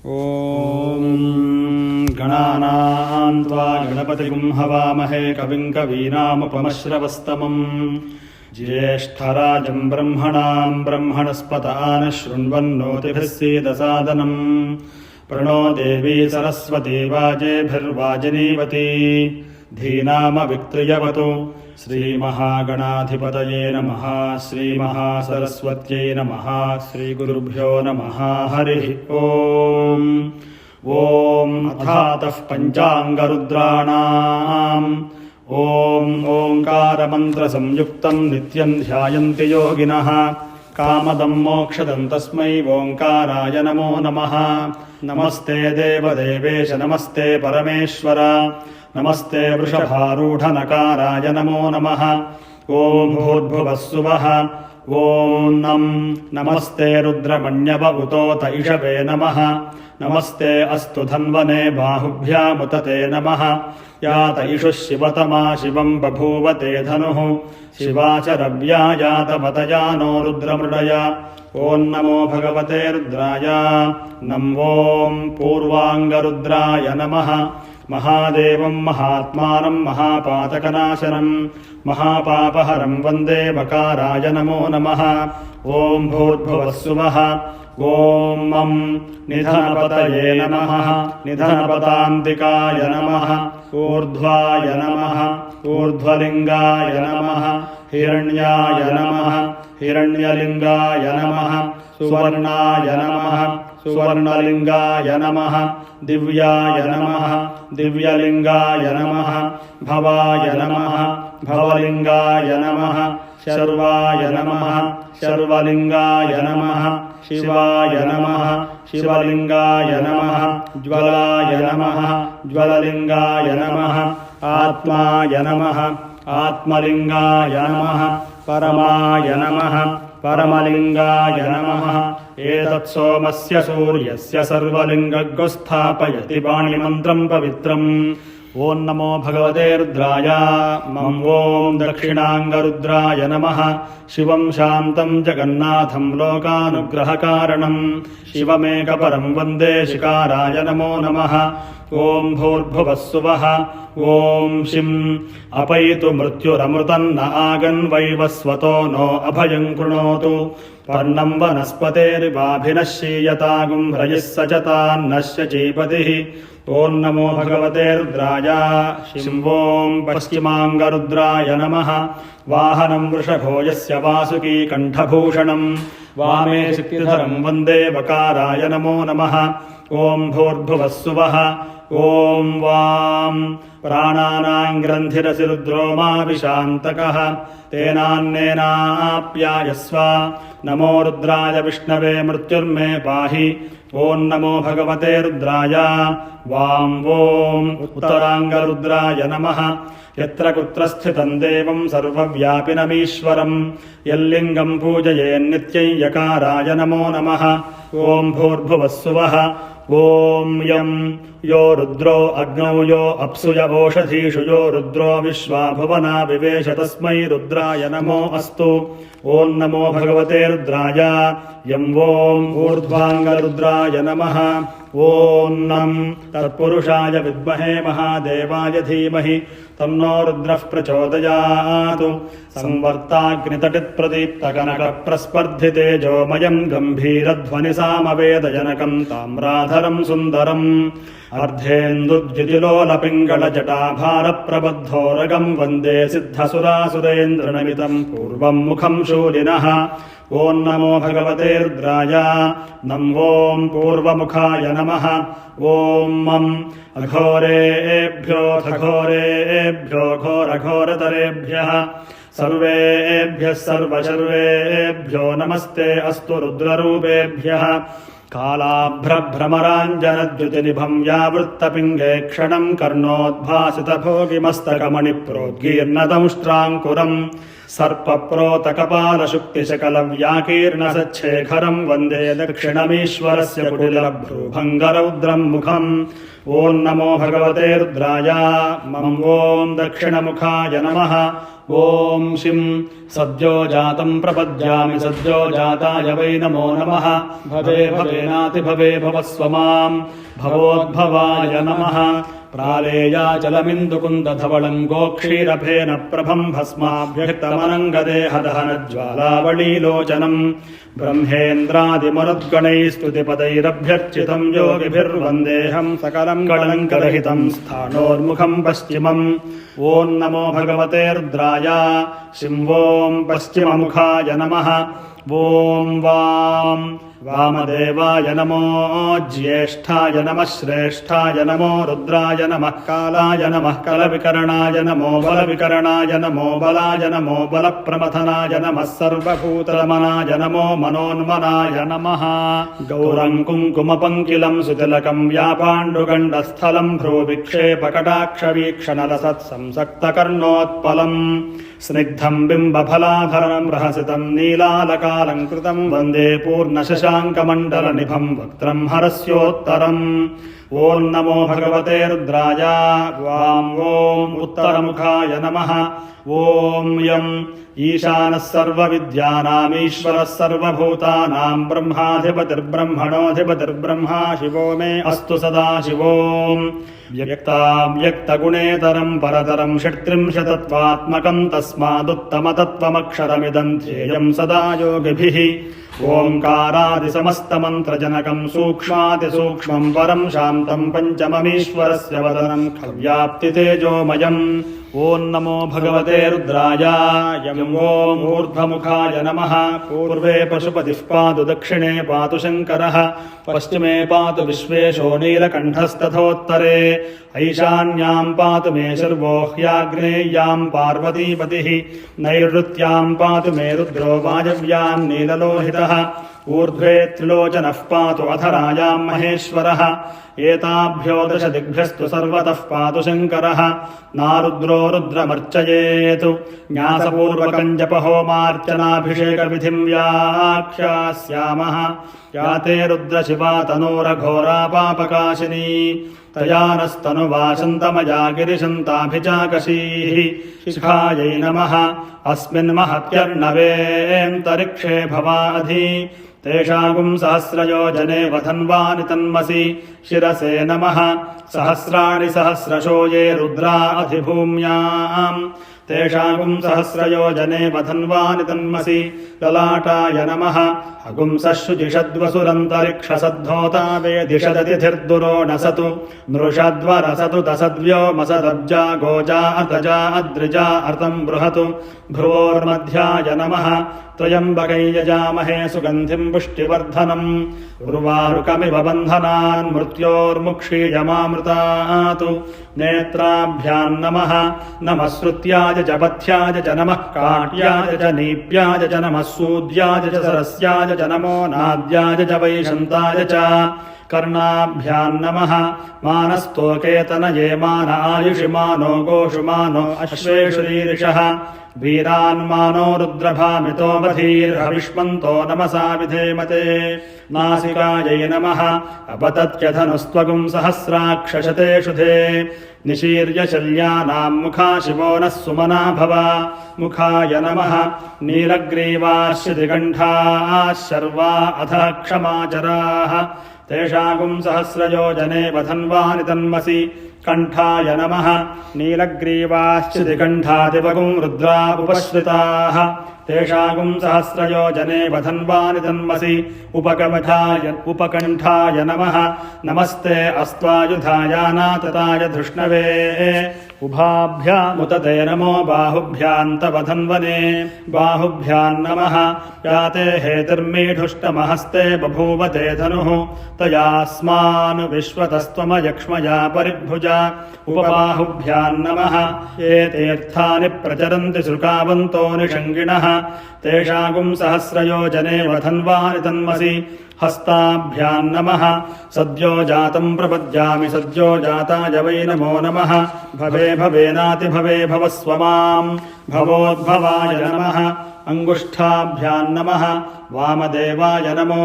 ॐ गणानां त्वा गणपतिगुं हवामहे कविं कवीनामुपमश्रवस्तमम् ज्येष्ठराजं ब्रह्मणां ब्रह्मणस्पत आनः शृण्वन्नोतिभिः सीदसादनम् प्रणो देवी सरस्वती वाजेभिर्वाजिनीवती धीनामविक्त्रियवतु श्रीमहागणाधिपतये नमः। श्रीमहासरस्वत्यै नमः। श्रीगुरुभ्यो नमः। हरिः ॐ। ॐ अथातः पञ्चाङ्गरुद्राणाम् ॐ ओङ्कारमन्त्रसंयुक्तं नित्यं ध्यायन्ति योगिनः कामदं मोक्षदं तस्मै ओङ्काराय नमो नमः। नमस्ते देवदेवेश नमस्ते परमेश्वर नमस्ते वृषभारूढनकाराय नमो नमः। ॐ भूर्भुवः सुवः ॐ नमस्ते रुद्रमण्यव उतोत इषवे नमः। नमस्ते अस्तु धन्वने बाहुभ्यामुत ते नमः। यात इषुः शिवतमा शिवं बभूवते धनुः शिवा च रव्या यातवतया नो रुद्रमृडय। ॐ नमो भगवते रुद्राय नमो पूर्वाङ्गरुद्राय नमः। महादेवं महात्मानं महापातकनाशनं महापापहरं वन्दे वकाराय नमो नमः। ॐ भूर्भुवः सुवः ॐ निधनपतये नमः। निधनपतान्तिकाय नमः। ऊर्ध्वाय नमः। ऊर्ध्वलिङ्गाय नमः। हिरण्याय नमः। हिरण्यलिङ्गाय नमः। सुवर्णाय नमः। सुवर्णलिङ्गाय नमः। दिव्याय नमः। दिव्यलिङ्गाय नमः। भवाय नमः। भवलिङ्गाय नमः। शर्वाय नमः। शर्वलिङ्गाय नमः। शिवाय नमः। शिवलिङ्गाय नमः। ज्वलाय नमः। ज्वललिङ्गाय नमः। आत्माय नमः। आत्मलिङ्गाय नमः। परमाय नमः। परमलिङ्गाय नमः। एतत् सोमस्य सूर्यस्य सर्वलिङ्गगो स्थापयति वाणिमन्त्रं पवित्रम्। ॐ नमो भगवते रुद्राय ॐ दक्षिणाङ्गरुद्राय नमः। शिवं शान्तं जगन्नाथं लोकानुग्रहकारणं शिवमेकपरं वन्दे शिकाराय नमो नमः। ॐ भूर्भुवः सुवः ॐ शिं अपैतु मृत्युरमृतन्न आगन्वैवस्वतो नो अभयं कृणोतु। पर्णं वनस्पतेर्वाभिनश्यीयतागुं ह्रयः सचतान्नश्य चीपतिः। ॐ नमो भगवते रुद्राय शिं पश्चिमाङ्गरुद्राय नमः। वाहनं वृषभो यस्य वासुकी कण्ठभूषणं वामे शक्तिधरं वन्दे वकाराय नमो नमः। ॐ भूर्भुवः सुवः ॐ वां प्राणानां ग्रन्थिरसि रुद्रो मा विशान्तकः तेनान्नेनाप्यायस्व। नमो रुद्राय विष्णवे मृत्युर्मे पाहि। ॐ नमो भगवते रुद्राय वां उत्तराङ्गरुद्राय नमः। यत्र कुत्र स्थितं देवं सर्वव्यापिनमीश्वरं यल्लिङ्गं पूजयेन्नित्यं यकाराय नमो नमः। ॐ भूर्भुवः सुवः ॐ यं यो रुद्रो अग्नौ यो अप्सु य ओषधीषु यो रुद्रो विश्वा भुवना विवेश तस्मै रुद्राय नमो अस्तु। ॐ नमो भगवते रुद्राय यं ऊर्ध्वाङ्गरुद्राय नमः। ॐ तत्पुरुषाय विद्महे महादेवाय धीमहि तन्नो रुद्रः प्रचोदयात्। संवर्ताग्नितटित्प्रदीप्तकनकप्रस्पर्धितेजोमयं गम्भीरध्वनिसामवेदजनकं ताम्राधरं सुन्दरम् अर्धेन्दुद्युतिलोलपिङ्गलजटाभारप्रबद्धोरगं वन्दे सिद्धसुरासुरेन्द्रनमितं पूर्वं मुखं शूलिनः। ॐ नमो भगवते रुद्राय नमो पूर्वमुखाय नमः। ॐ अघोरेभ्यो घोरेभ्यो घोरघोरतरेभ्यः सर्वेभ्यः सर्वशर्वेभ्यो नमस्ते अस्तु रुद्ररूपेभ्यः। कालाभ्रभ्रमराञ्जनद्युतिनिभं यावृत्तपिङ्गे क्षणं कर्णोद्भासितभोगिमस्तकमणिप्रोद्गीर्णदंष्ट्राङ्कुरम् सर्पप्रोतकपालशुक्तिशकलव्याकीर्णसच्छेखरम् वन्दे दक्षिणमीश्वरस्य कुटिलभ्रूभङ्गरौद्रम् मुखम् ॐ नमो भगवते रुद्राय ॐ दक्षिणमुखाय नमः ॐ शिं सद्यो जातं प्रपद्यामि सद्यो जाताय वै नमो नमः भवे भवेनातिभवे भवस्व मां भवोद्भवाय नमः प्रालेयाचलमिन्दुकुन्दधवलं गोक्षीरफेन प्रभं भस्माभ्यक्तमनङ्गदेहदहनज्वालावलीलोचनम् ब्रह्मेन्द्रादिमरुद्गणैस्तुतिपदैरभ्यर्चितं योगिभिर्वन्देऽहं सकलं कलङ्करहितं स्थाणोर्मुखं पश्चिमम् ॐ नमो भगवते रुद्राय शिं पश्चिममुखाय नमः ॐ वामदेवाय नमो ज्येष्ठाय नमः श्रेष्ठाय नमो रुद्राय नमः कालाय नमः कलविकरणाय नमो बलविकरणाय नमो बलाय नमो बलप्रमथनाय नमः सर्वभूतरमणाय नमो मनोन्मनाय नमः गौरं कुङ्कुमपङ्किलं सुतिलकं व्यापाण्डुगण्डस्थलं भ्रूविक्षेपकटाक्षवीक्षणलसत्संसक्तकर्णोत्पलम् स्निग्धं बिम्बफलाभरणं रहसितं नीलालकालङ्कृतं वन्दे पूर्णशशाङ्कमण्डलनिभं वक्त्रं हरस्योत्तरम् ॐ नमो भगवते रुद्राय ॐ उत्तरमुखाय नमः ॐ यं ईशानः सर्वविद्यानामीश्वरः सर्वभूतानां ब्रह्माधिपतिर्ब्रह्मणोऽधिपतिर्ब्रह्मा शिवो मे अस्तु सदा शिवो व्यक्ताव्यक्तगुणेतरं परतरं षट्त्रिंशतत्वात्मकं तस्मादुत्तमतत्त्वमक्षरमिदं ध्येयं सदा योगिभिः ओङ्कारादिसमस्तमन्त्रजनकं सूक्ष्मातिसूक्ष्मं परं शान्तं पञ्चममीश्वरस्य वदनं खव्याप्तितेजोमयम् ॐ नमो भगवते रुद्राय ॐ ऊर्ध्वमुखाय नमः पूर्वे पशुपतिः पातु दक्षिणे पातु शङ्करः पश्चिमे पातु विश्वेशो नीलकण्ठस्तथोत्तरे ऐशान्यां पातु मे शर्वो ह्याग्नेय्यां पार्वतीपतिः नैऋत्यां पातु मे रुद्रो वायव्यां नीललोहितः ऊर्ध्वे त्रिलोचनः पातु अधरायां महेश्वरः एताभ्यो दशदिग्भ्यस्तु सर्वतः पातु शङ्करः नारुद्रो रुद्रमर्चयेतु न्यासपूर्वकं जपहोमार्चनाभिषेकविधिं व्याख्यास्यामः या ते रुद्रशिवा तनूरघोरा पापकाशिनी तया नस्तनुवासन्तमया गिरिशन्ताभिचाकशीः शिखायै नमः अस्मिन् महत्यर्णवेऽन्तरिक्षे भवाधि तेषागुं सहस्रयोजने वधन्वानि तन्मसि शिरसे नमः सहस्राणि सहस्रशो ये रुद्रा अधिभूम्याम् तेषागुं सहस्रयोजने वधन्वानि तन्मसि ललाटाय नमः अगुंसः शुचिषद्वसुरन्तरिक्षसद्धोता वेदिषदतिथिर्दुरो नसतु नृषद्वरसतु तसद्व्योमसदब्जा गोजा अतजा अद्रिजा अर्तं बृहतु भ्रुवोर्मध्याय नमः त्र्यम्बकै यजामहे सुगन्धिं पुष्टिवर्धनम् उर्वारुकमिव बन्धनान् मृत्योर्मुक्षीयमामृतात् नेत्राभ्यां नमः नमः श्रुत्याय च पथ्याय च नमः काट्याय च नीप्याय च नमः सूद्याय च सरस्याय च नमो नाद्याय च वैशन्ताय च कर्णाभ्यां नमः मानस्तोकेतनये मान आयुषिमानो गोषुमानो अश्वेषु रीरिषः वीरान्मानो रुद्रभामितो बधीर्हविष्मन्तो नमसा विधेमते नासिकायै नमः अपतत्यधनुस्त्वगुं सहस्राक्षशते शुधे निशीर्य शल्यानां मुखा शिवो नः सुमना भव मुखाय नमः नीलग्रीवाश्चिदिकण्ठाः शर्वा अधः क्षमाचराः तेषागुं सहस्रयोजने वधन्वानि तन्मसि कण्ठाय नमः नीलग्रीवाश्चिदिकण्ठादिवगुं रुद्रा उपश्रिताः तेषागुं सहस्रयोजने वधन्वानि तन्मसि उपकण्ठाय नमः नमस्ते अस्त्वायुधायानातताय धृष्णवे उभाभ्यामुत ते नमो बाहुभ्यान्तवधन्वने बाहुभ्यां नमः याते हेतिर्मीढुष्टमहस्ते बभूव ते धनुः तयास्मान् विश्वतस्त्वमयक्ष्मया परिभुजा उपबाहुभ्यां नमः ये तीर्थानि प्रचरन्ति शुकावन्तो निषङ्गिणः तेषागुं सहस्रयोजने वधन्वानि तन्मसि हस्ताभ्याम् नमः सद्यो जातम् प्रपद्यामि सद्यो जाताय वै नमो नमः भवे भवेनातिभवे भवस्व माम् भवोद्भवाय नमः अङ्गुष्ठाभ्याम् नमः वामदेवाय नमो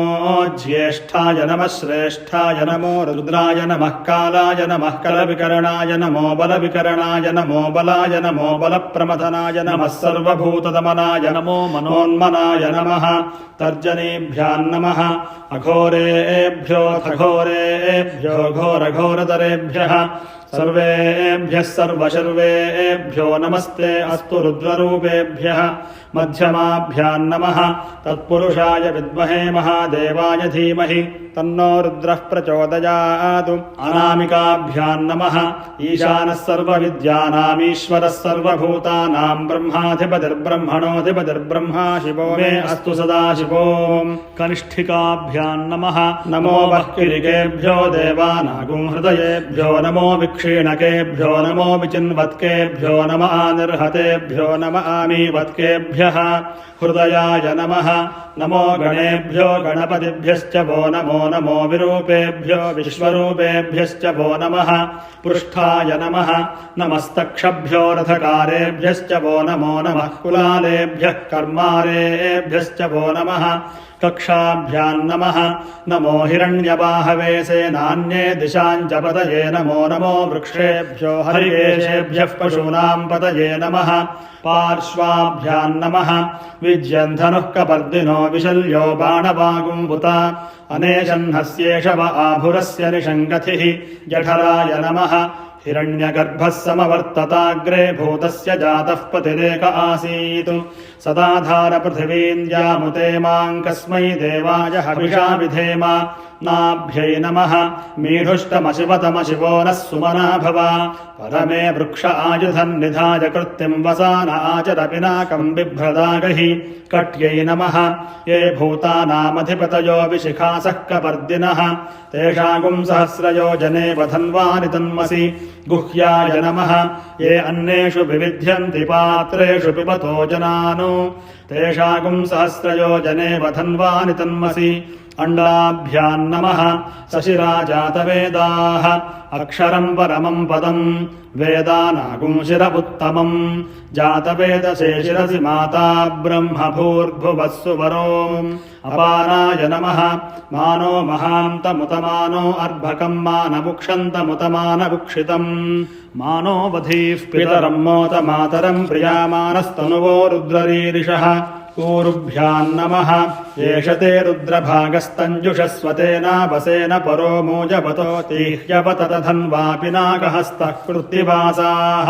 ज्येष्ठाय नमः श्रेष्ठाय नमो रुद्राय नमः कालाय नमः कलविकरणाय नमो बलविकरणाय नमो बलाय नमो बलप्रमथनाय नमः सर्वभूतदमनाय नमो मनोन्मनाय नमः तर्जनीभ्याम् नमः अघोरेभ्योऽथ घोरेभ्यो घोरघोरतरेभ्यः सर्वेभ्यः सर्वशर्वेभ्यो नमस्ते अस्तु रुद्ररूपेभ्यः मध्यमाभ्याम् नमः तत्पुरुषाय विद्महे महादेवाय धीमहि तन्नो रुद्रः प्रचोदयात् अनामिकाभ्याम् नमः ईशानः सर्वविद्यानामीश्वरः सर्वभूतानाम् ब्रह्माधिपतिर्ब्रह्मणोऽधिपतिर्ब्रह्मा शिवो मे अस्तु सदा शिवो कनिष्ठिकाभ्याम् नमः नमो वह्किरिकेभ्यो देवानागुं हृदयेभ्यो नमो विक्षीणकेभ्यो नमो विचिन्वत्केभ्यो नम आनिर्हतेभ्यो नम आमीवत्केभ्यः हृदयाय नमः नमो गणेभ्यो गणपतिभ्यश्च वो नमो नमो विरूपेभ्यो विश्वरूपेभ्यश्च वो नमः पृष्ठाय नमः नमस्तक्षभ्यो रथकारेभ्यश्च वो नमो नमः कुलालेभ्यः कर्मारेभ्यश्च वो नमः कक्षाभ्याम् नमः नमो हिरण्यबाहवे सेनान्ये दिशाम् च पतये नमो नमो वृक्षेभ्यो हरिकेशेभ्यः पशूनाम् पतये नमः पार्श्वाभ्याम् नमः विज्यन्धनुः कपर्दिनो विशल्यो बाणवागुम्बुता अनेशन्हस्येषव आभुरस्य निषङ्गतिः जठराय नमः हिरण्यगर्भः समवर्तताग्रे भूतस्य जातः पतिरेक आसीत् सदाधार पृथिवीम् यामुते माम् कस्मै देवाय हविषा विधेम नाभ्यै नमः मीढुष्टमशिवतमशिवो नः सुमना भव परमे वृक्ष आयुधन्निधाय कृत्तिम् वसान आचर पिनाकम् बिभ्रदागहि कट्यै नमः ये भूतानामधिपतयो विशिखासः कपर्दिनः तेषागुम् सहस्रयोजने वधन्वानि तन्मसि गुह्याय नमः ये अन्नेषु विविध्यन्ति पात्रेषु पिबतो जनानो तेषागुम् सहस्रयोजने वधन्वानि तन्मसि अण्डाभ्याम् नमः सशिराजातवेदाः अक्षरम् परमम् पदम् वेदानागुम् शिर उत्तमम् जातवेदसे शिरसि माता ब्रह्म भूर्भुवस्सु वरोम् अपानाय नमः मानो महान्तमुतमानो अर्भकम् मानमुक्षन्तमुतमानमुक्षितम् मानो वधीः पितरम् मोत मातरम् प्रियामानस्तनुवो रुद्ररीरिषः ऊरुभ्याम् नमः एष ते रुद्रभागस्तञ्जुषस्वतेनावसेन परो मूजवतो तीह्यवततधन्वा पिनाकहस्तः कृत्तिवासाः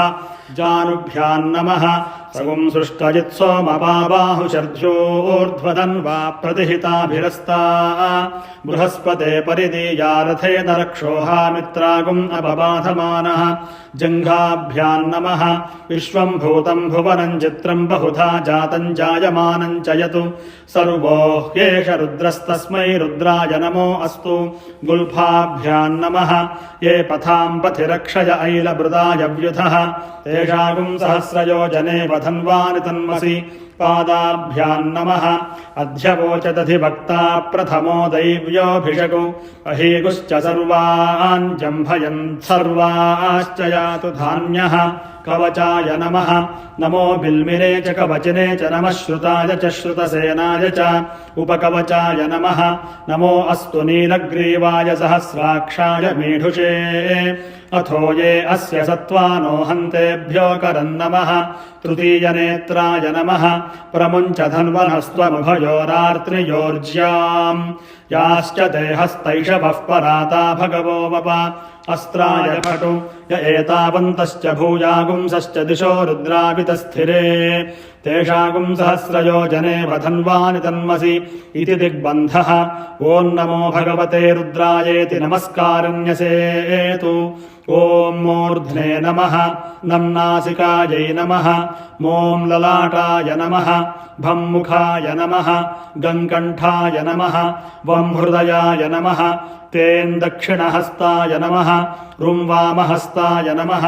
जानुभ्याम् नमः सगुम् सृष्टजित्सोमपाबाहुशर्ध्योर्ध्वधन्वा प्रतिहिताभिरस्ता बृहस्पते परिदीया रथेन रक्षोहामित्रागुम् अपबाधमानः जङ्घाभ्याम् नमः विश्वम् भूतम् भुवनम् चित्रम् बहुधा जातम् जायमानम् च यतु सर्वो ह्येष रुद्रस्तस्मै रुद्राय नमो अस्तु गुल्फाभ्याम् नमः ये पथाम् पथि रक्षय ऐलभृदाय व्युधः तेषागुम् सहस्रयोजने वधन्वानि तन्मसि पादाभ्याम् नमः अध्यवोचदधिभक्ता प्रथमो दैव्योऽभिषगो अहीगुश्च सर्वान् जम्भयन् सर्वाश्च यातु धान्यः कवचाय नमः नमो बिल्मिने च कवचिने च नमः श्रुताय च श्रुतसेनाय च उपकवचाय नमः नमो अस्तु नीलग्रीवाय सहस्राक्षाय मीढुषे अथो ये अस्य सत्त्वानो हन्तेभ्यो करन्नमः तृतीयनेत्राय नमः प्रमुञ्च धन्वनस्त्वमुभयोरार्त्रियोर्ज्याम् याश्च देहस्तैषवः पराता भगवो वप अस्त्राय पटु य एतावन्तश्च भूयागुंसश्च दिशो रुद्रापितस्थिरे तेषागुम् सहस्रयोजने वधन्वानि तन्मसि इति दिग्बन्धः ॐ नमो भगवते रुद्रायेति नमस्कारन्यसेतु ॐ मूर्ध्ने नमः नासिकायै नमः मों ललाटाय नमः भं मुखाय नमः गङ्कण्ठाय नमः वं हृदयाय नमः तेन दक्षिणहस्ताय नमः रुं वामहस्ताय नमः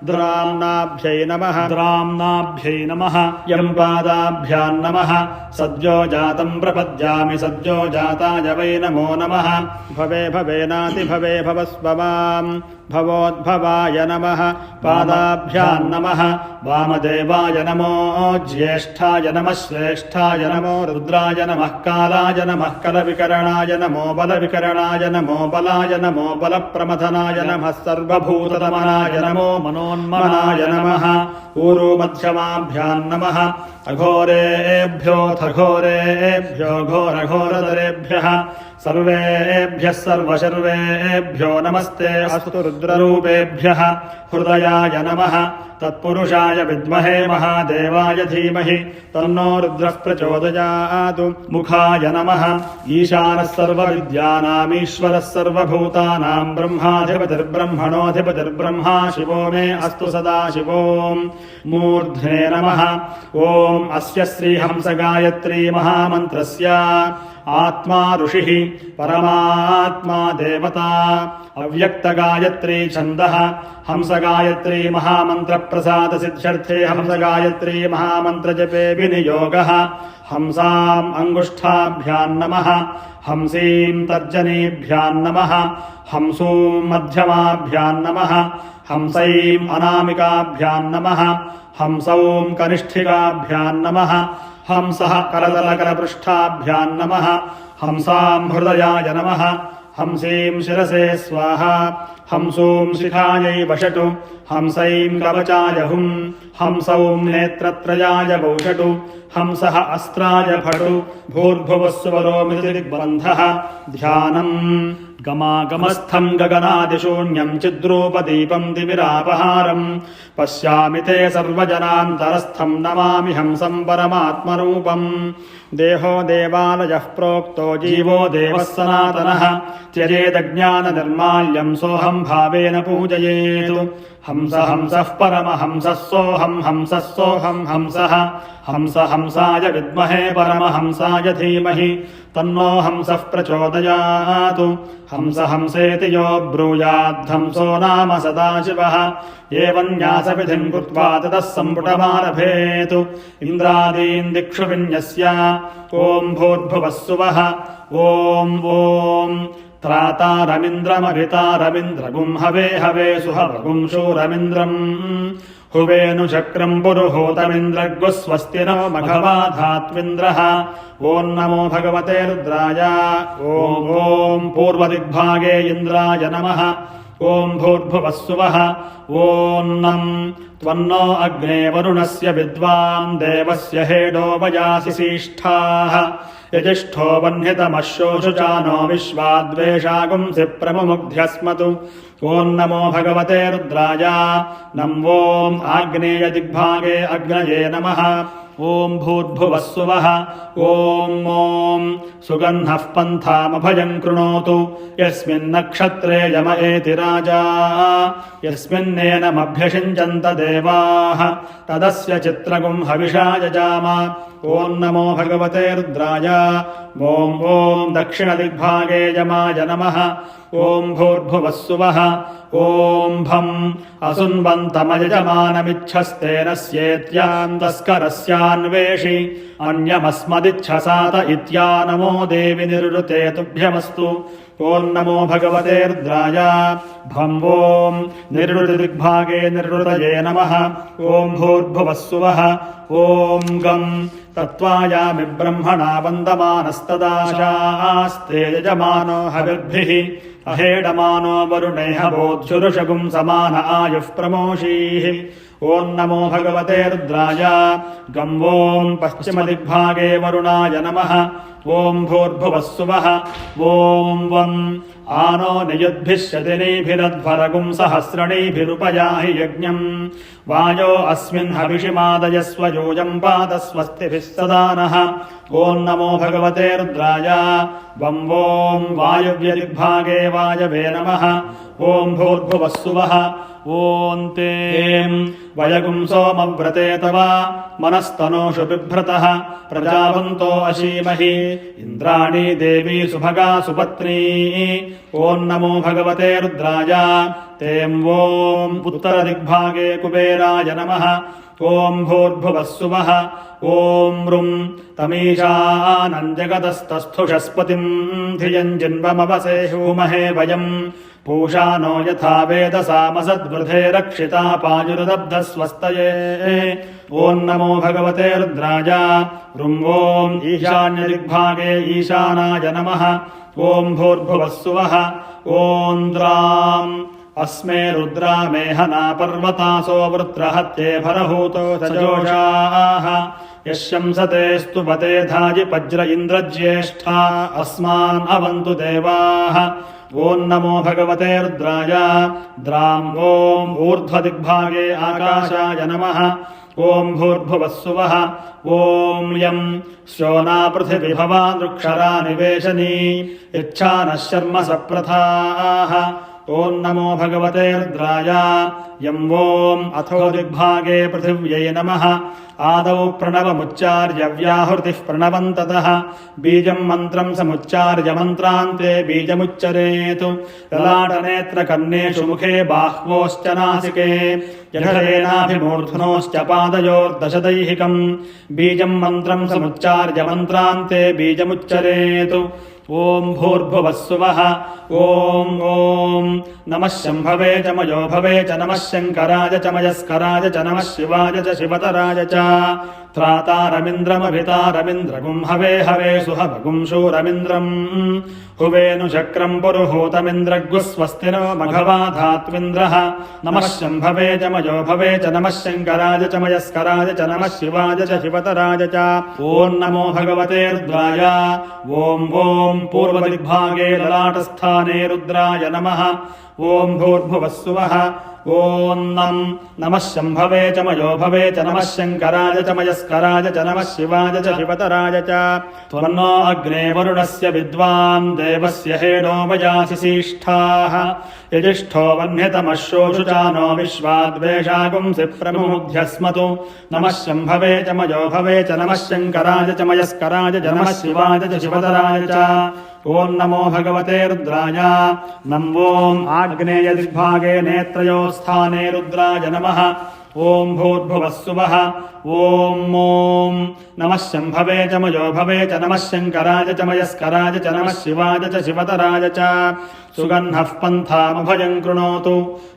द्राम्नाभ्यै नमः द्राम्नाभ्यै नमः यं पादाभ्यां नमः सद्यो जातं प्रपद्यामि सद्यो जाताय वै नमो नमः भवे भवेनाति भवे भवस्ववाम् भवोद्भवाय नमः पादाभ्यां नमः वामदेवाय नमो ज्येष्ठाय नमः श्रेष्ठाय नमो रुद्राय नमः कालाय नमः कलविकरणाय नमो बलविकरणाय नमो बलाय नमो बलप्रमथनाय नमः सर्वभूततमनाय नमो मनोन्मनाय नमः ऊरुमध्यमाभ्यां नमः अघोरेभ्योऽथ घोरेभ्यो घोरघोरतरेभ्यः सर्वेभ्यः सर्वशर्वेभ्यो नमस्ते अस्तु रुद्ररूपेभ्यः हृदयाय नमः तत्पुरुषाय विद्महे महादेवाय धीमहि तन्नो रुद्रः प्रचोदयात् मुखाय नमः ईशानः सर्वविद्यानामीश्वरः सर्वभूतानां ब्रह्माधिपतिर्ब्रह्मणोऽधिपतिर्ब्रह्मा शिवो मे अस्तु सदा शिवो मूर्ध्ने नमः ॐ अस्य श्रीहंसगायत्री महामन्त्रस्य आत्मा ऋषिः परमात्मा देवता अव्यक्तगायत्री छन्दः हंसगायत्री महामन्त्रप्रसादसिद्ध्यर्थे हंसगायत्री महामन्त्रजपे विनियोगः हंसाम् अङ्गुष्ठाभ्यां नमः हंसीं तर्जनीभ्यां नमः हंसूं मध्यमाभ्यां नमः हंसैम् अनामिकाभ्यां नमः हंसौं कनिष्ठिकाभ्यां नमः हंसः करतलकरपृष्ठाभ्यां नमः हंसां हृदयाय नमः हंसीं शिरसे स्वाहा हंसूं शिखायै वषटु हंसैं कवचाय हुं हंसौं नेत्रत्रयाय वौषटु हंसः अस्त्राय फटु भूर्भुवस्वरोमिति दिग्बन्धः ध्यानम् गमागमस्थं गगनादिशून्यं चिद्रूपदीपं दिविरापहारम् पश्यामि ते सर्वजनान्तरस्थं नमामि हंसं परमात्मरूपम् देहो देवालयः प्रोक्तो जीवो देवः सनातनः त्यजेदज्ञाननिर्माल्यं सोऽहं भावेन पूजयेत् हंस हंसः परमहंसः सोऽहं हंसः सोऽहं हंसः हंस हंसाय विद्महे परमहंसाय धीमहि तन्नो हंसः प्रचोदयात् हंस हंसेति यो ब्रूयाद्धंसो नाम सदाशिवः एवं न्यासविधिं कृत्वा ततः सम्पुटमारभेत् इन्द्रादीन् दिक्षु विन्यस्य ॐ भूर्भुवः सुवः ॐ त्रातारमिन्द्रमभितारमिन्द्रगुं हवे हवे सुहवगुं शूरमिन्द्रम् हुवेनुचक्रम् पुरुहूतमिन्द्रग्गुः स्वस्ति नो मघवाधात्विन्द्रः ॐ नमो भगवते रुद्राय ॐ पूर्वदिग्भागे इन्द्राय नमः ॐ भूर्भुवः सुवः ॐ नम् त्वन्नो अग्ने वरुणस्य विद्वान् देवस्य हेडो वयासि सीष्ठाः यजिष्ठो वह्नितमश्योषुचानो विश्वाद्वेषागुंसि प्रमुग्ध्यस्मतु ॐ नमो भगवते रुद्राय नम् ॐ आग्नेयदिग्भागे अग्नये नमः ॐ भूर्भुवः सुवः ॐ सुगन्धः पन्थामभयं कृणोतु यस्मिन्नक्षत्रे यम एति राजा यस्मिन्नेनमभ्यषिञ्चन्त देवाः तदस्य चित्रगुं हविषा यजाम ॐ नमो भगवते रुद्राय ॐ दक्षिणदिग्भागे यमाय नमः ॐ भूर्भुवः सुवः ॐ भम् असुन्वन्तमयजमानमिच्छस्तेन स्येत्याम् तस्करस्यान्वेषि अन्यमस्मदिच्छसात इत्या नमो देवि निरुते तुभ्यमस्तु ॐ नमो भगवते रुद्राय भम् ॐ निरुदिग्भागे निरुतये नमः ॐ भूर्भुवः सुवः ॐ गम् तत्त्वायामि ब्रह्मणा वन्दमानस्तदाशास्ते यजमानो हविर्भिः अहेडमानो वरुणेह बोद्धुरुषगुं समान आयुः प्रमोषीः ॐ नमो भगवते रुद्राय गम् ॐ पश्चिमदिग्भागे वरुणाय नमः ॐ भूर्भुवः सुवः ॐ वम् आनो नियुद्भिः शतिनीभिरध्वरगुं सहस्रणीभिरुपयाहि यज्ञम् वायो अस्मिन् हविषिमादयस्व यूयम् पाद स्वस्तिभिः सदा नः ॐ नमो भगवते रुद्राय वं ॐ वायव्यदिग्भागे वायवे नमः ॐ भूर्भुवः सुवः ॐ ते वयगुं सोमव्रते तव मनस्तनोषु बिभ्रतः प्रजावन्तो अशीमहि इन्द्राणी देवी सुभगा सुपत्नी ॐ नमो भगवते रुद्राय तें ॐ उत्तरदिग्भागे कुबेराय नमः ॐ भूर्भुवः सुवः ॐ ऋं तमीशानञ्जगतस्तस्थुषस्पतिं धियं जिन्वमवसे हूमहे वयम् पूषा नो यथा वेदसामसद्वृधे रक्षिता पायुर्दब्धस्वस्तये ॐ नमो भगवते रुद्राय ऋं ॐ ईशान्यदिग्भागे ईशानाय नमः ॐ भूर्भुवः सुवः ॐ द्राम् अस्मे रुद्रा मेहना पर्वतासो वृत्रहत्ये भरहूतो सजोषाः यशंसते स्तुवते धाजि वज्र इन्द्रज्येष्ठा अस्मान् अवन्तु देवाः ॐ नमो भगवते रुद्राय द्राम् ॐ ऊर्ध्वदिग्भागे आकाशाय नमः ॐ भूर्भुवः सुवः ॐ यं श्रोना पृथिविभवा वृक्षरा निवेशनी इच्छा नः शर्म सप्रथाः ॐ नमो भगवते रुद्राय यं ॐ अथो दिग्भागे पृथिव्यै नमः आदौ प्रणवमुच्चार्य व्याहृतिः प्रणवं ततः बीजं मन्त्रं समुच्चार्य मन्त्रान्ते बीजमुच्चरेतु ललाटनेत्रकर्णेषु मुखे बाह्वोश्च नासिके जठरेणाभिमूर्ध्नोश्च पादयोर्दशदैहिकम् बीजं मन्त्रं समुच्चार्य मन्त्रान्ते बीजमुच्चरेतु ॐ भूर्भुवः सुवः ॐ नमः शम्भवे च मयो भवे च नमः शङ्कराय च मयस्कराय च नमः शिवाय च शिवतराय च त्रातारमिन्द्रमभितारमिन्द्रगुं हवे हवे सुहवगुं शूरमिन्द्रम् हुवेनु शक्रम् पुरुहूतमिन्द्रगुस्वस्ति नो मघवाधात्विन्द्रः नमः शम्भवे च मयो भवे च नमः शङ्कराय च मयस्कराय च नमः शिवाय च शिवतराय च ॐ नमो भगवते रुद्राय ॐ पूर्वदिग्भागे ललाटस्थाने रुद्राय नमः ॐ भूर्भुवः सुवः ॐ नमः शम्भवे च मयो भवे च नमः शङ्कराय च मयस्कराय च नमः शिवाय च शिवतराय च त्वन्नो अग्ने वरुणस्य विद्वान् देवस्य हेडो वयासि सीष्ठाः यजिष्ठो वह्नितमश्रोषुचानो विश्वाद्वेषागुंसि प्रमुद्ध्यस्मतु नमः शम्भवे च मयो भवे च नमः शङ्कराय च मयस्कराय च नमः शिवाय च शिवतराय च ॐ नमो भगवते रुद्राय नम् ॐ आग्नेयदिग्भागे नेत्रयोः स्थाने रुद्राय नमः ॐ भूर्भुवः सुवः ॐ नमः शम्भवे च मयो भवे च नमः शङ्कराय च मयस्कराय च नमः शिवाय च शिवतराय च सुगन्धः पन्थामभयम् कृणोतु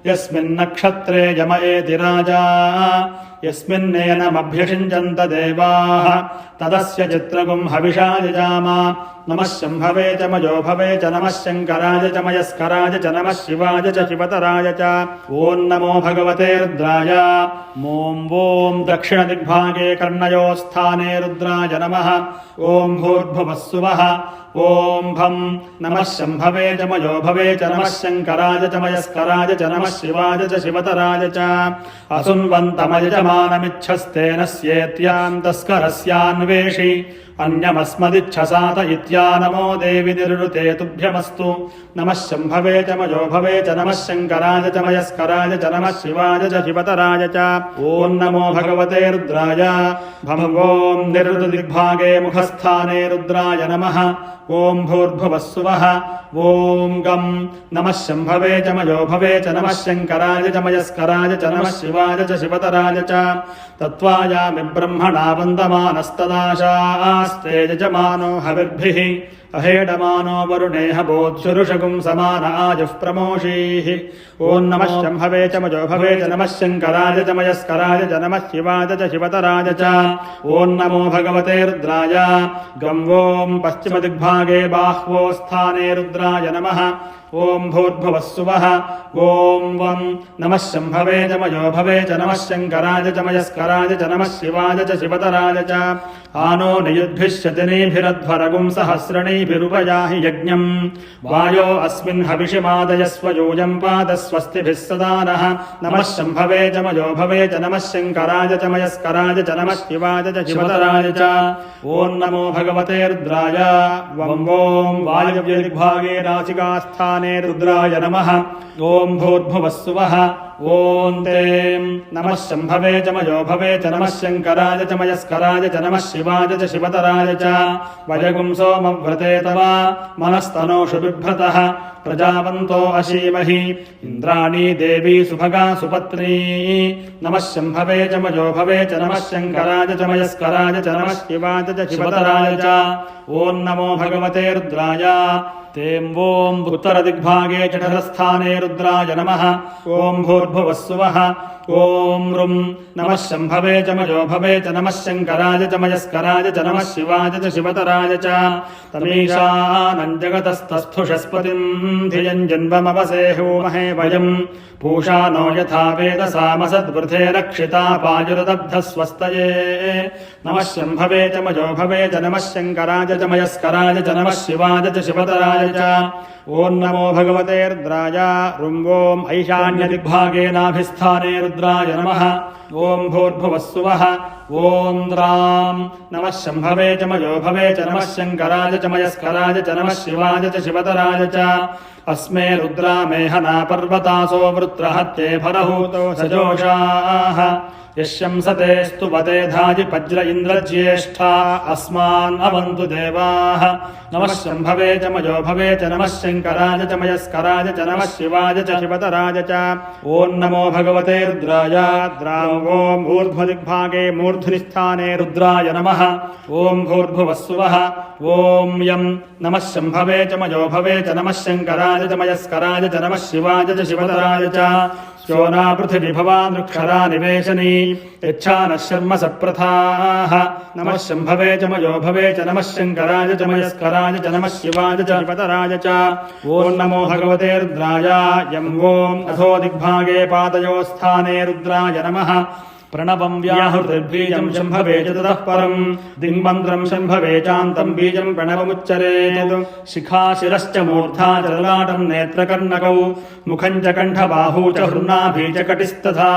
यस्मिन्नक्षत्रे यम एति राजा यस्मिन्नेनमभ्यषिञ्चन्त देवाः तदस्य चित्रगुं हविषा यजाम नमः शम्भवे च मयो भवे च नमः शङ्कराय च मयस्कराय च नमः शिवाय च शिवतराय च ॐ नमो भगवते रुद्राय ॐ दक्षिणदिग्भागे कर्णयोः स्थाने रुद्राय नमः ॐ भूर्भुवः सुवः ॐ भं नमः शम्भवे च मयो भवे च नमः शङ्कराय च मयस्कराय च नमः शिवाय च शिवतराय च असुन्वन्तमयजमानमिच्छस्तेन स्येत्यान्तस्करस्यान्वेषि अन्यमस्मदिच्छसात इत्या नमो देवि निर्वृते तुभ्यमस्तु नमः शम्भवे च मयो भवे च नमः शङ्कराय च मयस्कराय च नमः शिवाय च शिवतराय च ॐ नमो भगवते रुद्राय भं ॐ निर्वृतदिग्भागे मुखस्थाने रुद्राय नमः ॐ भूर्भुवः सुवः ॐ गं नमः शम्भवे च मयो भवे च नमः शङ्कराय च मयस्कराय च नमः शिवाय च शिवतराय च तत्त्वायामि ब्रह्मणा वन्दमानस्तदाशास्ते यजमानो हविर्भिः अहेडमानो वरुणेह बोध्युरुषगुं समान आयुः प्रमोषीः ॐ नमः शम्भवे च मयो भवे च नमः शङ्कराय च मयस्कराय च नमः शिवाय च शिवतराय च ॐ नमो भगवते रुद्राय गं ॐ पश्चिमदिग्भागे बाह्वो स्थाने रुद्राय नमः ॐ भूर्भुवः स्वः ॐ वं नमः शम्भवे च मयो भवे च नमः शङ्कराय च मयस्कराय च नमः शिवाय च शिवतराय च आनो नियुद्भिश्चतिनीभिरध्वरगुं सहस्रणीभिरुपयाहि यज्ञम् वायो अस्मिन् हविषिमादयस्व यूयं पादस्वस्तिभिः सदा नः नमः शम्भवे च मयो भवे च नमः शङ्कराय च मयस्कराय च नमः शिवाय च शिवतराय च ॐ नमो भगवते रुद्राय वं ॐ वायव्यदिग्भागे नासिकास्थाने रुद्राय नमः ॐ भूर्भुवः स्वः ॐ तें नमः शम्भवे च मयो भवे च नमः शङ्कराय च मयस्कराय च नमः शिवाय च शिवतराय च वयगुं सोमव्रते तव मनस्तनोषु बिभ्रतः प्रजावन्तो अशीमहि इन्द्राणी देवी सुभगा सुपत्नी नमः शम्भवे च मयो भवे च नमः शङ्कराय च मयस्कराय च नमः शिवाय च शिवतराय च ॐ नमो भगवते रुद्राय तें ॐ उत्तरदिग्भागे जठरस्थाने रुद्राय नमः ॐ भूर्भुवः स्वः ॐ रुं नमः शम्भवे च मयो भवे च नमः शङ्कराय च मयस्कराय च नमः शिवाय च शिवतराय च तमीशानं जगतस्तस्थुषस्पतिं धियं जन्ममवसेहोमहे वयम् पूषा नो यथा वेदसामसद्वृथे रक्षिता पायुर्दब्धस्वस्तये नमः शम्भवे च मयो भवे च नमः शङ्कराय च मयस्कराय च नमः शिवाय च शिवतराय च ॐ नमो भगवते रुद्राय रुं ॐ ऐशान्यदिग्भागे नाभिस्थाने रुद्राय नमः ॐ भूर्भुवः स्वः ॐ द्रां नमः शम्भवे च मयो भवे च नमः शङ्कराय च मयस्कराय च नमः शिवाय च शिवतराय च अस्मे रुद्रामेहना पर्वतासो वृत्रहत्ये फलहूतो सजोषाः यशंसते स्तुवते धाजि वज्र इन्द्रज्येष्ठा अस्मान् अवन्तु देवाः नमः शम्भवे च मयो भवे च नमः शङ्कराय च मयस्कराय च नमः शिवाय च शिवतराय च ॐ नमो भगवते रुद्राय ॐ ऊर्ध्वदिग्भागे मूर्ध्निस्थाने रुद्राय नमः ॐ भूर्भुवः स्वः ॐ यं नमः शम्भवे च मयो भवे च नमः शङ्कराय च मयस्कराय च नमः शिवाय च शिवतराय च शोना पृथिवी भवानृक्षरा निवेशनी यच्छानः शर्म सप्रथाः नमः शम्भवे च मयो भवे च नमः शङ्कराय च मयस्कराय च नमः शिवाय च शिवतराय च ॐ नमो भगवते रुद्राय यं ॐ अथो दिग्भागे पादयोस्थाने रुद्राय नमः प्रणवं व्याहृतिर्बीजं शम्भवे च ततः परम् दिङ्मन्त्रं शम्भवे चान्तं बीजं प्रणवमुच्चरेत् शिखा शिरश्च मूर्धा च ललाटं नेत्रकर्णकौ मुखं च कण्ठबाहू च हृन्नाभि च कटिस्तथा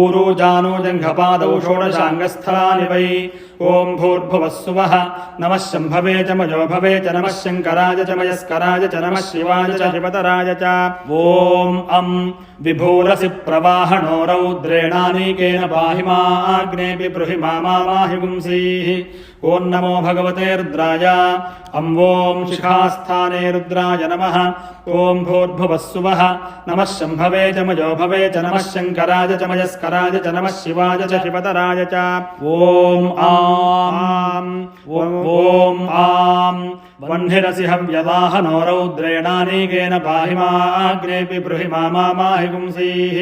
ऊरू जानू जङ्घपादौ षोडशाङ्गस्थलानि वै ॐ भूर्भुवः स्वः नमः शम्भवे च मयो भवे च नमः शङ्कराय च मयस्कराय च नमः शिवाय च शिवतराय च ॐ अं विभूरसि प्रवाहणो रौद्रेणानीकेन पाहि माग्नेऽपि ब्रूहि माहि पुंसीः ॐ नमो भगवते रुद्राय अं ॐ शिखास्थाने रुद्राय नमः ॐ भूर्भुवः स्वः नमः शम्भवे च मयो भवे च नमः शङ्कराय च मयस्कराय च नमः शिवाय च शिवतराय च ॐ आं वह्निरसि हव्यवाहनो रौद्रेणानीकेन पाहि माग्नेऽपि ब्रूहि माहि पुंसीः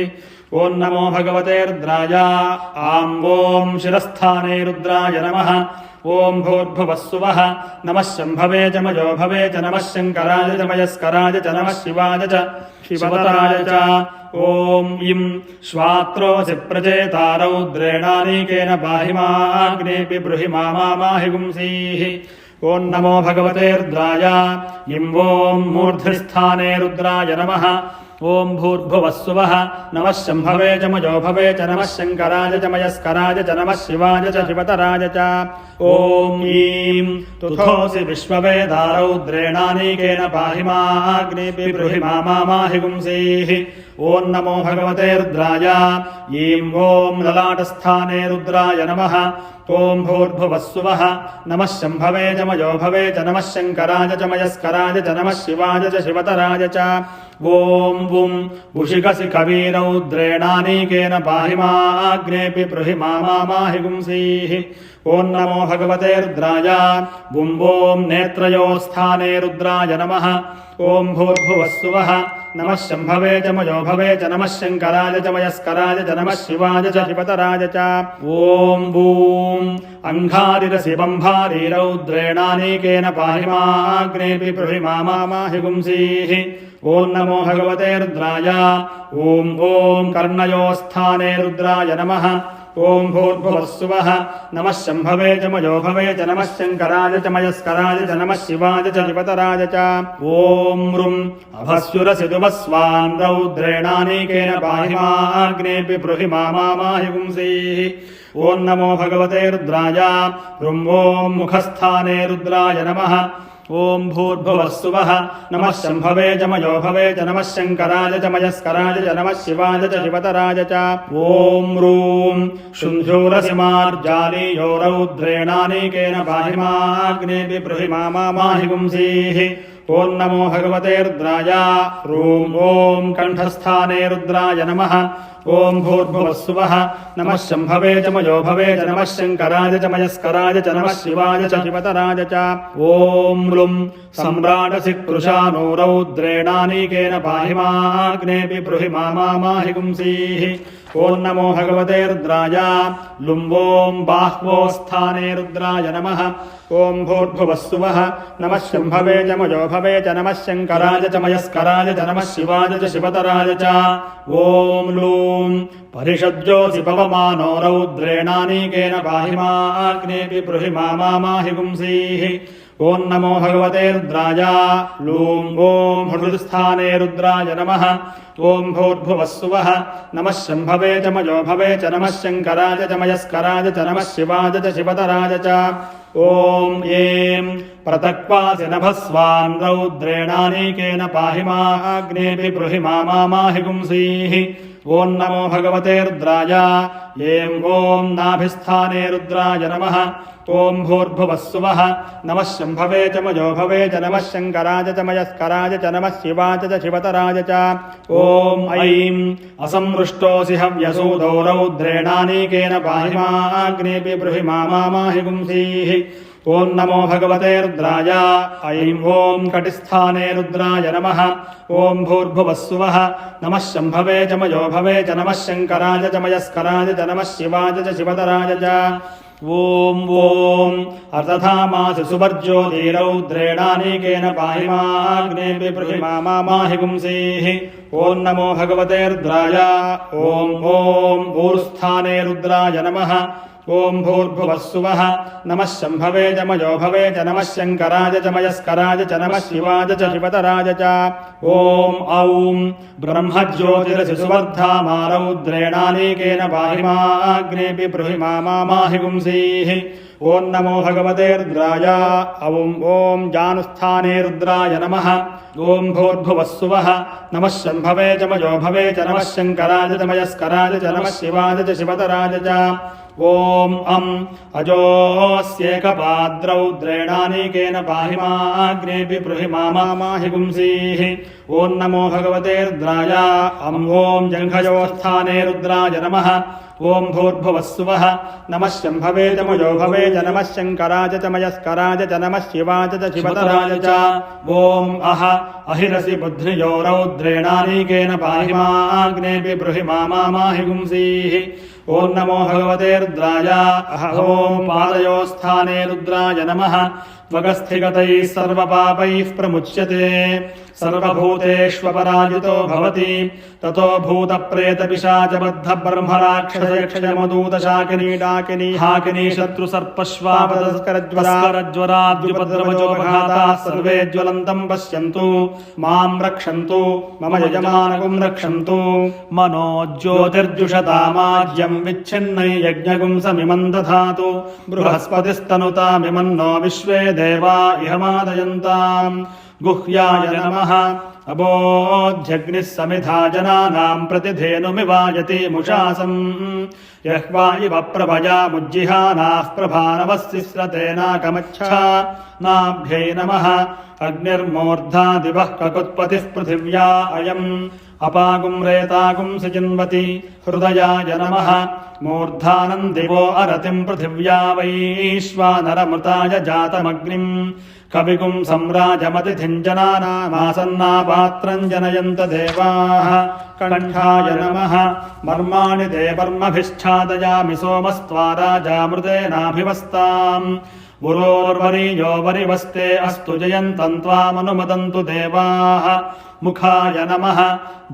ॐ नमो भगवते रुद्राय आं ॐ शिरस्थाने रुद्राय नमः ॐ भूर्भुवः स्वः नमः शम्भवे च मयो भवे च नमः शङ्कराय च मयस्कराय च नमः शिवाय च शिवतराय च ॐ इं श्वात्रोऽसि प्रचेता रौद्रेणानीकेन पाहि माग्नेऽपि ब्रूहि माहि पुंसीः ॐ नमो भगवते रुद्राय इं ॐ मूर्ध्निस्थाने रुद्राय नमः ॐ भूर्भुवः स्वः नमः शम्भवे च मयो भवे च नमः शङ्कराय च मयस्कराय च नमः शिवाय च शिवतराय च ॐ ईं तुथोऽसि विश्ववेदा रौद्रेणानीकेन पाहि माग्नेऽपि ब्रूहि माहि पुंसीः ॐ नमो भगवते रुद्राय ईं ॐ ललाटस्थाने रुद्राय नमः ॐ भूर्भुवः स्वः नमः शम्भवे च मयो भवे च नमः शङ्कराय च मयस्कराय च नमः शिवाय च शिवतराय च ॐ वुं उषिकसि कवीरौद्रेणानीकेन पाहि माग्नेऽपि ब्रूहि माहि पुंसीः ఓం నమో భగవతే రుద్రాయ బుం ఓం నేత్రయోస్థానే రుద్రాయ నమః ఓం భూర్భువస్సువః నమః శంభవే చ మయో భవే చ నమః శంకరాయ చ మయస్కరాయ చ నమః శివాయ చ శివతరాయ చ ఓం బూం అంఘారిరసి బంభారీ రౌద్రేణానేకేన పాహి మాగ్నేపి పృహి మామాహి గుంసీః ఓం నమో భగవతే రుద్రాయ ఓం ఓం కర్ణయోస్థానే రుద్రాయ నమః ఓం భూర్భువస్సువః నమః శంభవే చ మయో భవే చ నమః శంకరాయ చ మయస్కరాయ చ నమః శివాయ చ శివతరాయ చ ఓం రుం అభస్యురసిదువస్వాన్ రౌద్రేణానేకేన పాహి మాగ్నేపి పృహి మామాహి గుంసీః ఓం నమో భగవతే రుద్రాయ రుం ఓం ముఖస్థానే రుద్రాయ నమః ఓం భూర్భువస్సువః నమః శంభవే చ మయో భవే చ నమః శంకరాయ చ మయస్కరాయ చ నమః శివాయ చ శివతరాయ చ ఓం రూం శుంఝూరసిమార్జాలీయో రౌద్రేణానేకేన పాహి మాగ్నేపి పృహి మామాహి గుంసీః ఓం నమో భగవతే రుద్రాయ రూం ఓం కంఠస్థానే రుద్రాయ నమః ఓం భూర్భువస్సువః నమః శంభవే చ మయో భవే చ నమః శంకరాయ చ మయస్కరాయ చ నమః శివాయ చ శివతరాయ చ ఓం లుం సమ్రాటసి కృశానో రౌద్రేణానేకేన పాహి మాగ్నేపి పృహి మామాహి గుంసీః ఓం నమో భగవతే రుద్రాయ లుం ఓం బాహ్వోస్థానే రుద్రాయ నమః ఓం భూర్భువస్సువః నమః శంభవే చ మయో భవే చ నమః శంకరాయ చ మయస్కరాయ చ నమః శివాయ చ శివతరాయ చ ఓం లూం పరిషజ్యోసి పవమానో రౌద్రేణానేకేన పాహి మాగ్నేపి పృహి మామాహి గుంసీః ఓం నమో భగవతే రుద్రాయ లూం ఓం హృదిస్థానే రుద్రాయ నమః ఓం భూర్భువస్సువః నమః శంభవే చ మయో భవే చ నమః శంకరాయ చ మయస్కరాయ చ నమః శివాయ చ శివతరాయ చ ఓం ఏం ప్రతక్వాసి నభస్వాన్ రౌద్రేణానేకేన పాహి మాగ్నేపి పృహి మామాహి గుంసీః ఓం నమో భగవతే రుద్రాయ ఏం ఓం నాభిస్థానే రుద్రాయ నమః ఓం భూర్భువస్సువః నమః శంభవే చ మయో భవే చ నమః శంకరాయ చ మయస్కరాయ చ నమః శివాయ చ శివతరాయ చ ఓం ఐం అసమృష్టోసి హవ్యసూదో రౌద్రేణానేకేన పాహి మాగ్నేపి పృహి మామాహి గుంసీః ఓం నమో భగవతే రుద్రాయ ఐం ఓం కటిస్థానే రుద్రాయ నమః ఓం భూర్భువస్సువః నమః శంభవే చ మయో భవే చ నమః శంకరాయ చ మయస్కరాయ చ నమః శివాయ చ శివతరాయ చ ఓం ఓం అర్ధధామాసి సువర్జ్యోతి రౌద్రేణానేకేన పాహి మాగ్నేపి పృహి మామాహి గుంసీః ఓం నమో భగవతే రుద్రాయ ఓం ఓం ఊర్స్థానే రుద్రాయ నమః ఓం భూర్భువస్సువః నమః శంభవే చ మయో భవే చ నమః శంకరాయ చ మయస్కరాయ చ నమః శివాయ చ శివతరాయ చ ఓం ఔం బ్రహ్మజ్యోతిరసి సువర్ధామా రౌద్రేణానేకేన పాహి మాగ్నేపి పృహి మామాహి గుంసీః ఓం నమో భగవతే రుద్రాయ ఔం ఓం జానుస్థానే రుద్రాయ నమః ఓం భూర్భువస్సువః నమః శంభవే చ మయో భవే చ నమః శంకరాయ చ మయస్కరాయ చ నమః శివాయ చ శివతరాయ చ ఓం అం అజోస్యేకపాద్రౌద్రేణానేకేన పాహి మాగ్నేపి పృహి మామాహి గుంసీః ఓం నమో భగవతే రుద్రాయ అం ఓం జంఘయోస్థానే రుద్రాయ నమః ఓం భూర్భువస్సువః నమః శంభవే చ మయో భవే చ నమః శంకరాయ చ మయస్కరాయ చ నమః శివాయ చ శివతరాయ చ ఓం అహిరసి బుద్ధ్రియో రౌద్రేణానేకేన పాహి మాగ్నేపి పృహి మామాహి గుంసీః ఓం నమో భగవతే రుద్రాయ ఓం పాదయోస్థానే రుద్రాయ నమః త్వగస్థిగతైః సర్వపాపైః ప్రముచ్యతే సర్వభూతేష్వపరాజితో భవతి తతో భూతప్రేతపిశాచబద్ధ బ్రహ్మరాక్షసయక్షయమదూతశాకినీ డాకినీ హాకినీ శత్రుసర్పశ్వాపదస్కరజ్వరాద్యుపద్రవజోపఘాతాः సర్వే జ్వలంతం పశ్యంతు మాం రక్షन्तు మమ యజమానగుం రక్షन्तు మనోజ్యోతిర్జుషతామాజ్యం విచ్ఛిన్నై యజ్ఞగుం సమిమం దధాతు బృహస్పతిస్తనుతామిమన్నో విశ్వే దేవా ఇహమాదయంతాం గుహ్యాయ నమః అబోధ్యగ్నిః సమిధా జనానాం ప్రతిధేనుమివాయతి ముషాసం యహ్వా ఇవ ప్రభయాముజ్జిహానాః ప్రభానవస్తిస్రతేనాకమచ్చా నాభ్యై నమః అగ్నిర్మూర్ధా దివః కకుత్పతిః పృథివ్యా అయం अपागुं रेतागुं सिचिन्वति हृदयाय नमः मूर्धानं दिवो अरतिं पृथिव्या वैश्वानरमृताय जातमग्निम् कविगुं सम्राजमतिथिं जनानामासन्नापात्रं जनयन्त देवाः कण्ठाय नमः मर्माणि ते वर्मभिश्चादयामि सोमस्त्वा राजामृतेनाभिवस्ताम् गुरोर्वरीयो वरिवस्ते अस्तु जयन्तं त्वामनुमदन्तु देवाः मुखाय नमः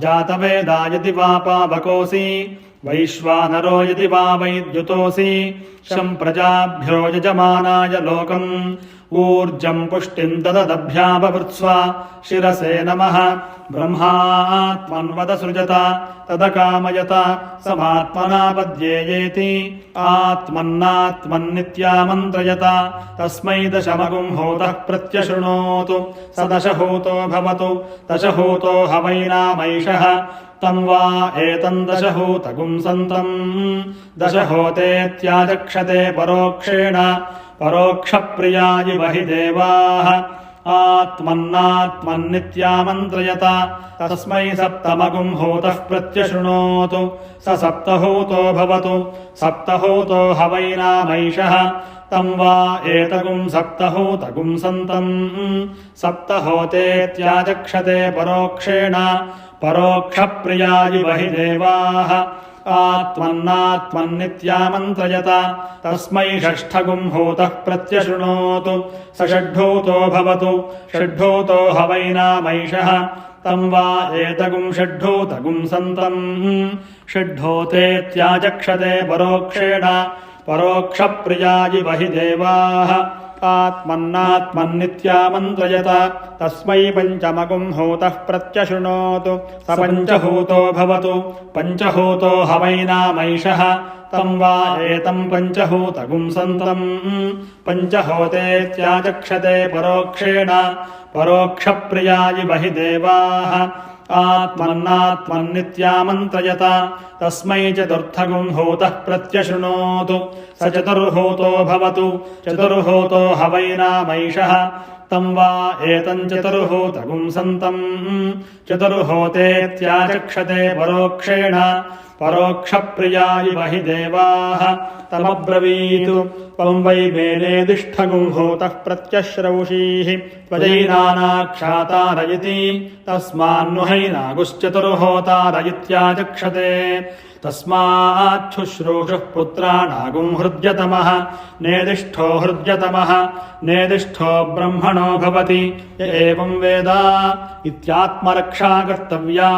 जातवेदा यदि वा पावकोऽसि वैश्वानरो यदि वा वैद्युतोऽसि शं प्रजाभ्यो यजमानाय लोकम् ऊर्जं पुष्टिं दददभ्याववृत्स्व शिरसे नमः ब्रह्मात्मन्वदसृजत तदकामयत समात्मना पद्येयेति आत्मन्नात्मन्नित्यामन्त्रयत तस्मै दशमगुं होतः प्रत्यशृणोतु स दशहूतो भवतु दशहूतो हवैनामैषः तं वा एतं दशहूतगुं सन्तम् दशहोतेत्याचक्षते परोक्षेण परोक्षप्रियाय वहि देवाः आत्मन्नात्मन्नित्यामन्त्रयत तस्मै सप्तमगुं होतः प्रत्यशृणोतु स सप्तहूतो भवतु सप्तहूतो हवैनामैषः तं वा एतगुं सप्तहूतगुं सन्तम् सप्तहोतेत्याचक्षते परोक्षेण परोक्षप्रियाय वहि देवाः आत्मन्नात्मन्नित्यामन्त्रयत तस्मै षष्ठगुं होतः प्रत्यशृणोतु स षड्भूतो भवतु षड्भूतो हवैनामैषः तं वा एतगुं षड्भूतगुं सन्तम् षड्भूतेत्याचक्षते परोक्षेण परोक्षप्रियाय वहि देवाः आत्मन्नात्मन्नित्यामन्त्रयत तस्मै पञ्चमगुं होतः प्रत्यशृणोतु स पञ्चहूतो भवतु पञ्चहूतो हवैनामैषः तं वा एतं पञ्चहूतगुं सन्तम् पञ्चहोतेत्याचक्षते परोक्षेण परोक्षप्रियाय वहि देवाः आत्मन्नात्मन्नित्यामन्त्रयत तस्मै चतुर्थगुं होतः प्रत्यशृणोतु स चतुर्हूतो भवतु चतुर्हूतो हवैनामैषः तं वा एतं चतुर्हूतगुं सन्तम् चतुर्होतेत्याचक्षते परोक्षेण परोक्षप्रियाय वहि देवाः तमब्रवीतु त्वं वै मेनेदिष्ठगुं होतः प्रत्यश्रौषीः त्वजैनानाक्षातारयति तस्मान्नुहैनागुश्चतुर्होतारयित्याचक्षते तस्माच्छुश्रूषुः पुत्राणागुं हृद्यतमः नेदिष्ठो हृद्यतमः नेदिष्ठो ब्रह्मणो भवति य एवं वेद इत्यात्मरक्षा कर्तव्या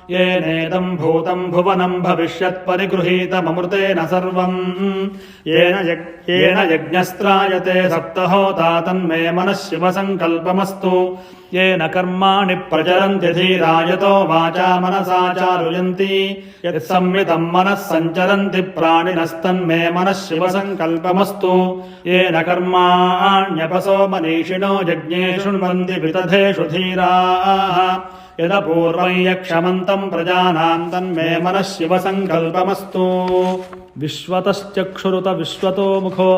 येनेदं भूतं भुवनं भविष्यत्परिगृहीतममृतेन सर्वम् येन यज्ञस्त्रायते सप्तहोता तन्मे मनः शिवसङ्कल्पमस्तु येन कर्माणि प्रचरन्ति धीरायतो वाचा मनसा चारुयन्ति यत्संवितं मनः सञ्चरन्ति प्राणिनस्तन्मे मनः शिवसङ्कल्पमस्तु येन कर्माण्यपसो मनीषिणो यज्ञे शृण्वन्ति वितथेषु धीराः यदपूर्वं यक्षमन्तं प्रजानां तन्मे मनः शिवसङ्कल्पमस्तु विश्वतश्चक्षुरुत विश्वतो मुखो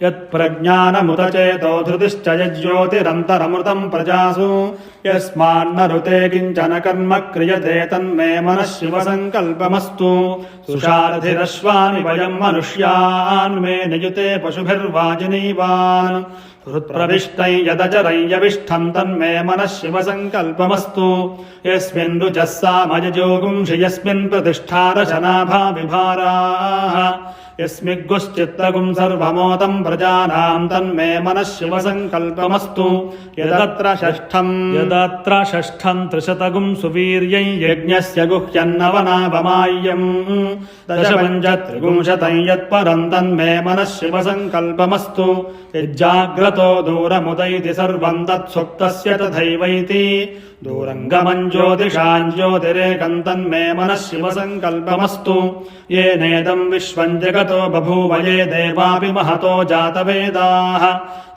यत्प्रज्ञानमुतचेतो धृतिश्च यज्ज्योतिरन्तरमृतं प्रजासु यस्मान्नरुते किञ्चन कर्म क्रियते तन्मे मनः शिवसङ्कल्पमस्तु सुषारथिरश्वानि वयं मनुष्यान् मे नियुते पशुभिर्वाजिनीवान् हृत्प्रविष्टै यदचरै यविष्ठं तन्मे मनः शिवसङ्कल्पमस्तु यस्मिन् रुचः सामयजोगुंषि यस्मिन् प्रतिष्ठारशनाभा विभाराः यस्मिग्गुश्चित्तगुं सर्वमोदं प्रजानां तन्मे मनः शिवसङ्कल्पमस्तु यदत्र षष्ठं त्रिशतगुं सुवीर्यै यज्ञस्य गुह्यन्नवनाभमाय्यम् दशपञ्चत्रिगुंशतं यत्परं तन्मे मनः शिवसङ्कल्पमस्तु यज्जाग्रतो दूरमुदैति सर्वं तत्सुप्तस्य तथैवैति दूरङ्गमं ज्योतिषां ज्योतिरेकं तन्मे मनः शिवसङ्कल्पमस्तु येनेदं विश्वं जगतो बभूव ये देवापि महतो जातवेदाः